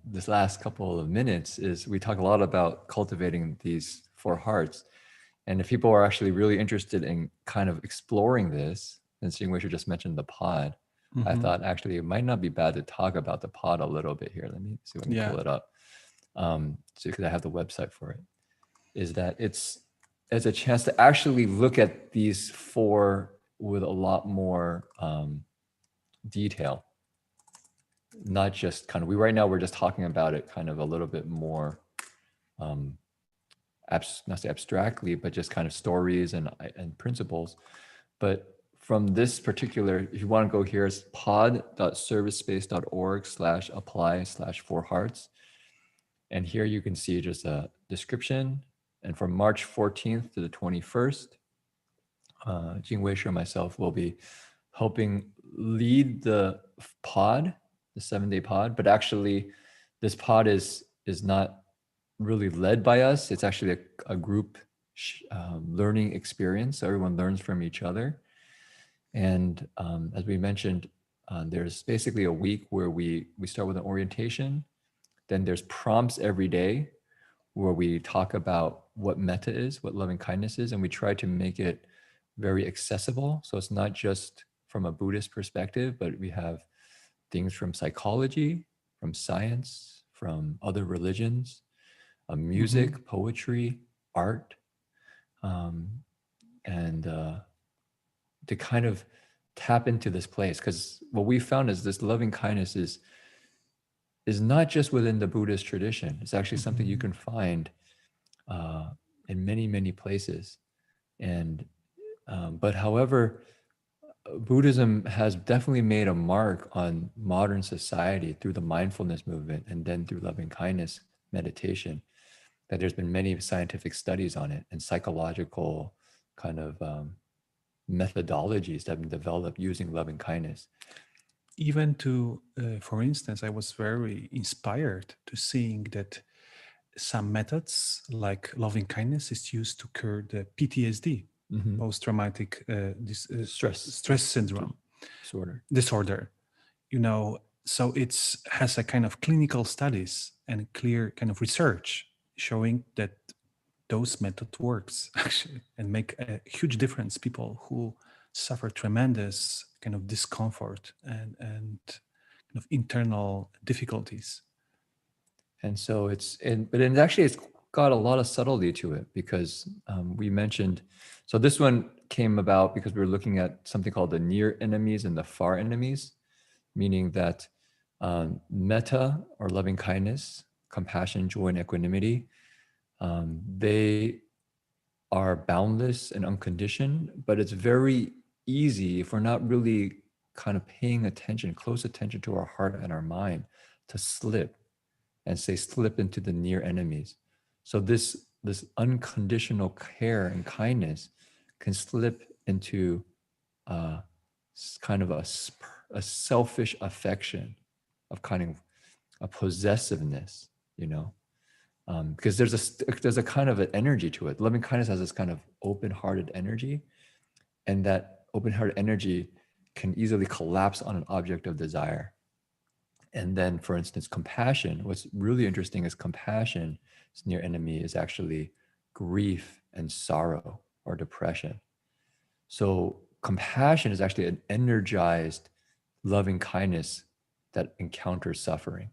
this last couple of minutes is we talk a lot about cultivating these 4 hearts. And if people are actually really interested in kind of exploring this, and Xing just mentioned the pod, I thought actually it might not be bad to talk about the pod a little bit here. Let me see if I can pull it up. So because I have the website for it, is that it's a chance to actually look at these 4 with a lot more detail. Not just kind of, right now we're just talking about it kind of a little bit more, not say abstractly, but just kind of stories and principles. But from this particular, if you want to go here, it's pod.servicespace.org/apply/4hearts. And here you can see just a description. And from March 14th to the 21st, Jing Weishu and myself will be helping lead the pod, the 7-day pod, but actually this pod is not really led by us. It's actually a group learning experience. Everyone learns from each other. And as we mentioned, there's basically a week where we start with an orientation. Then there's prompts every day where we talk about what metta is, what loving kindness is, and we try to make it very accessible. So it's not just from a Buddhist perspective, but we have things from psychology, from science, from other religions, music, poetry, art, and to kind of tap into this place. Because what we found is this loving kindness is not just within the Buddhist tradition. It's actually something you can find in many, many places. And but however, Buddhism has definitely made a mark on modern society through the mindfulness movement and then through loving kindness meditation, that there's been many scientific studies on it and psychological kind of methodologies that have been developed using loving kindness. Even to, for instance, I was very inspired to seeing that some methods like loving kindness is used to cure the PTSD, post-traumatic stress syndrome disorder. You know, so it's has a kind of clinical studies and clear kind of research showing that those method works actually and make a huge difference. People who suffer tremendous kind of discomfort and kind of internal difficulties. And so it's got a lot of subtlety to it, because we mentioned, so this one came about because we were looking at something called the near enemies and the far enemies, meaning that metta, or loving kindness, compassion, joy, and equanimity, they are boundless and unconditioned, but it's very easy, if we're not really kind of paying attention, close attention to our heart and our mind, to slip into the near enemies. So this unconditional care and kindness can slip into kind of a selfish affection, of kind of a possessiveness, you know, because there's a kind of an energy to it. Loving kindness has this kind of open-hearted energy, and that open-hearted energy can easily collapse on an object of desire. And then, for instance, compassion. What's really interesting is compassion's near enemy is actually grief and sorrow or depression. So compassion is actually an energized loving kindness that encounters suffering,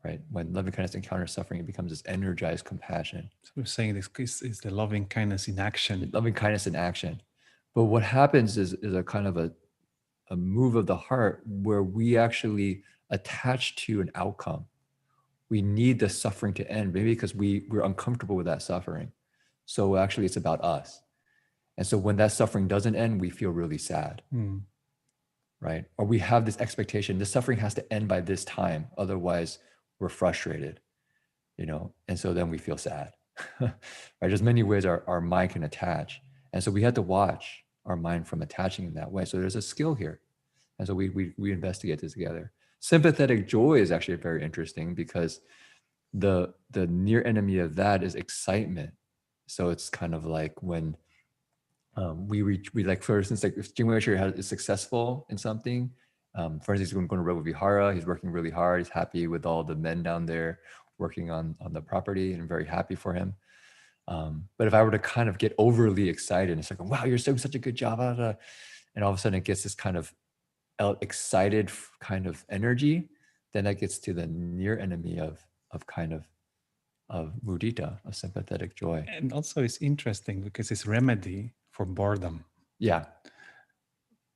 right? When loving kindness encounters suffering, it becomes this energized compassion. So we're saying this is the loving kindness in action. Loving kindness in action. But what happens is a kind of a move of the heart where we actually attach to an outcome. We need the suffering to end, maybe because we're uncomfortable with that suffering. So actually it's about us. And so when that suffering doesn't end, we feel really sad, right? Or we have this expectation, the suffering has to end by this time, otherwise we're frustrated, you know? And so then we feel sad, right? There's many ways our mind can attach. And so we had to watch our mind from attaching in that way. So there's a skill here. And so we investigate this together. Sympathetic joy is actually very interesting, because the near enemy of that is excitement. So it's kind of like when we like, for instance, like if Jingwei is successful in something, for instance, he's going to Rebel Vihara, he's working really hard, he's happy with all the men down there working on the property, and I'm very happy for him. But if I were to kind of get overly excited, it's like, wow, you're doing such a good job, and all of a sudden it gets this kind of excited kind of energy, then that gets to the near enemy of mudita, of sympathetic joy. And also it's interesting because it's remedy for boredom. Yeah,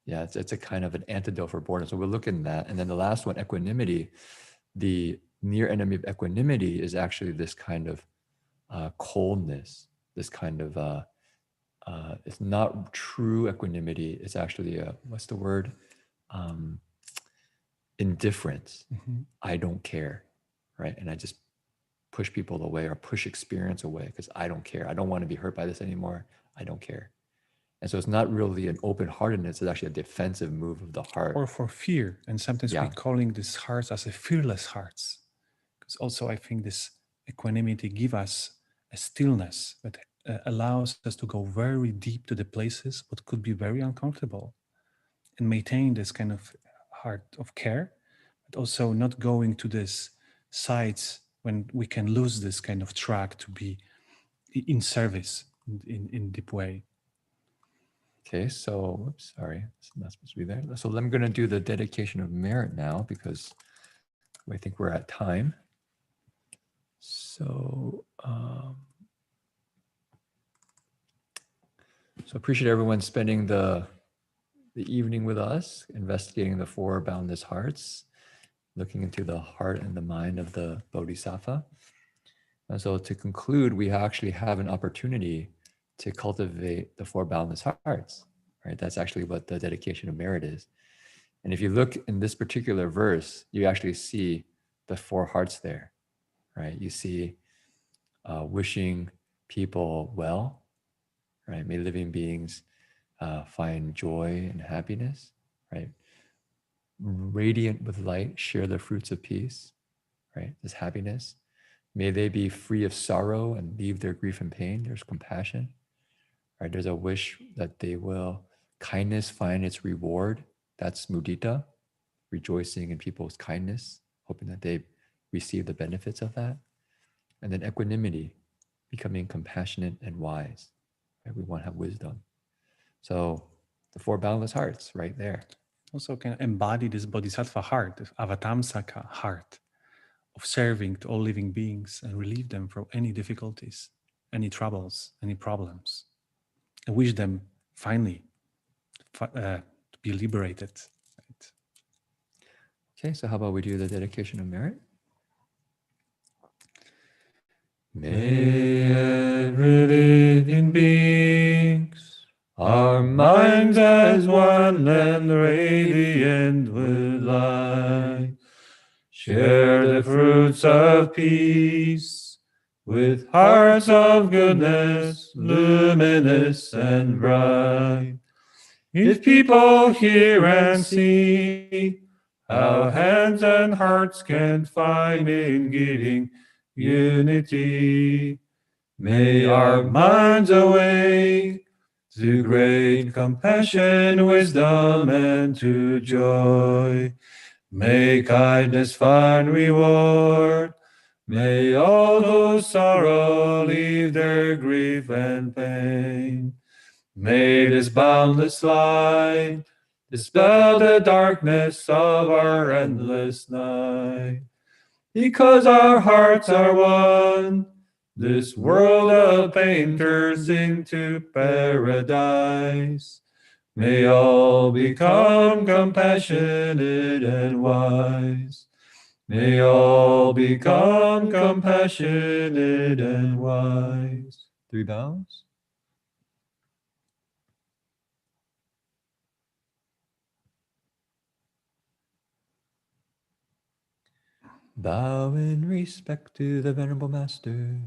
it's a kind of an antidote for boredom. So we'll look in that. And then the last one, equanimity. The near enemy of equanimity is actually this kind of coldness, this kind of it's not true equanimity. It's actually what's the word? Indifference. I don't care, right? And I just push people away or push experience away because I don't care. I don't want to be hurt by this anymore. I don't care. And so it's not really an open-heartedness, it's actually a defensive move of the heart. Or for fear. And sometimes Yeah. we're calling these hearts as a fearless hearts. Because also I think this equanimity gives us a stillness that allows us to go very deep to the places what could be very uncomfortable and maintain this kind of heart of care, but also not going to these sides when we can lose this kind of track to be in service in deep way. Okay, so, whoops, sorry, it's not supposed to be there. So I'm going to do the dedication of merit now because I think we're at time. So, so appreciate everyone spending the evening with us, investigating the 4 boundless hearts, looking into the heart and the mind of the Bodhisattva. And so to conclude, we actually have an opportunity to cultivate the 4 boundless hearts, right? That's actually what the dedication of merit is. And if you look in this particular verse, you actually see the 4 hearts there, right? You see wishing people well, right? May living beings find joy and happiness, right? Radiant with light, share the fruits of peace, right? This happiness. May they be free of sorrow and leave their grief and pain. There's compassion, right? There's a wish that they will, kindness find its reward. That's mudita, rejoicing in people's kindness, hoping that they receive the benefits of that. And then equanimity, becoming compassionate and wise. Right? We want to have wisdom. So the 4 boundless hearts right there. Also can embody this bodhisattva heart, this avatamsaka heart of serving to all living beings and relieve them from any difficulties, any troubles, any problems. And wish them finally to be liberated. Right? Okay, so how about we do the dedication of merit? May every living beings, our minds as one and radiant with light, share the fruits of peace with hearts of goodness, luminous and bright. If people hear and see how hands and hearts can find in giving unity, may our minds awake to great compassion, wisdom, and to joy. May kindness find reward. May all who sorrow leave their grief and pain. May this boundless light dispel the darkness of our endless night. Because our hearts are one, this world of pain turns into paradise. May all become compassionate and wise. May all become compassionate and wise. 3 bows. Bow in respect to the Venerable Master.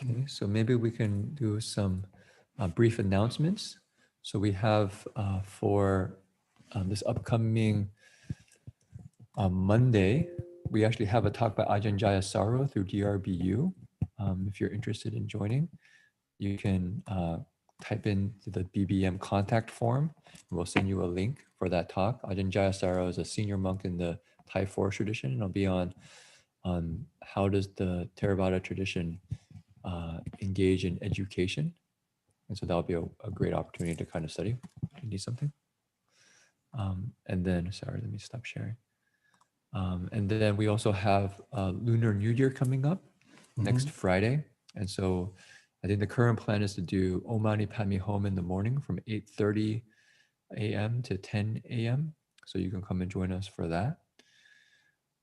Okay, so maybe we can do some brief announcements. So we have for this upcoming Monday, we actually have a talk by Ajahn Jayasaro through DRBU. If you're interested in joining, you can type in the BBM contact form. We'll send you a link for that talk. Ajahn Jayasaro is a senior monk in the Thai forest tradition, and it'll be on how does the Theravada tradition engage in education. And so that'll be a great opportunity to kind of study. You need something? And then, sorry, let me stop sharing. And then we also have Lunar New Year coming up next Friday. And so I think the current plan is to do Om Mani Padme Hum in the morning from 8:30 a.m. to 10 a.m. So you can come and join us for that.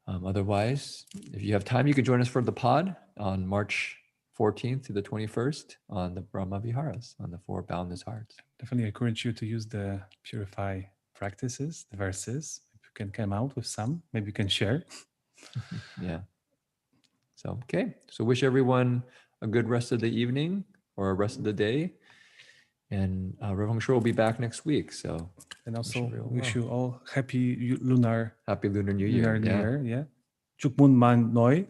Otherwise, if you have time, you can join us for the pod on March 14th to the 21st on the Brahma Viharas, on the 4 boundless hearts. Definitely encourage you to use the Purify Practices, the verses. can come out with some. Maybe you can share. Yeah. So, okay. So wish everyone a good rest of the evening or a rest of the day. And Rev Hong Sure will be back next week. So, And also everyone wish well. you all happy lunar Happy Lunar New Year. Lunar New Yeah. Year. Yeah. Chúc mừng man nói.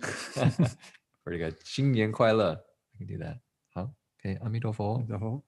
Pretty good. 新年快乐. I can do that. 好. Okay. 阿弥陀佛. Đó.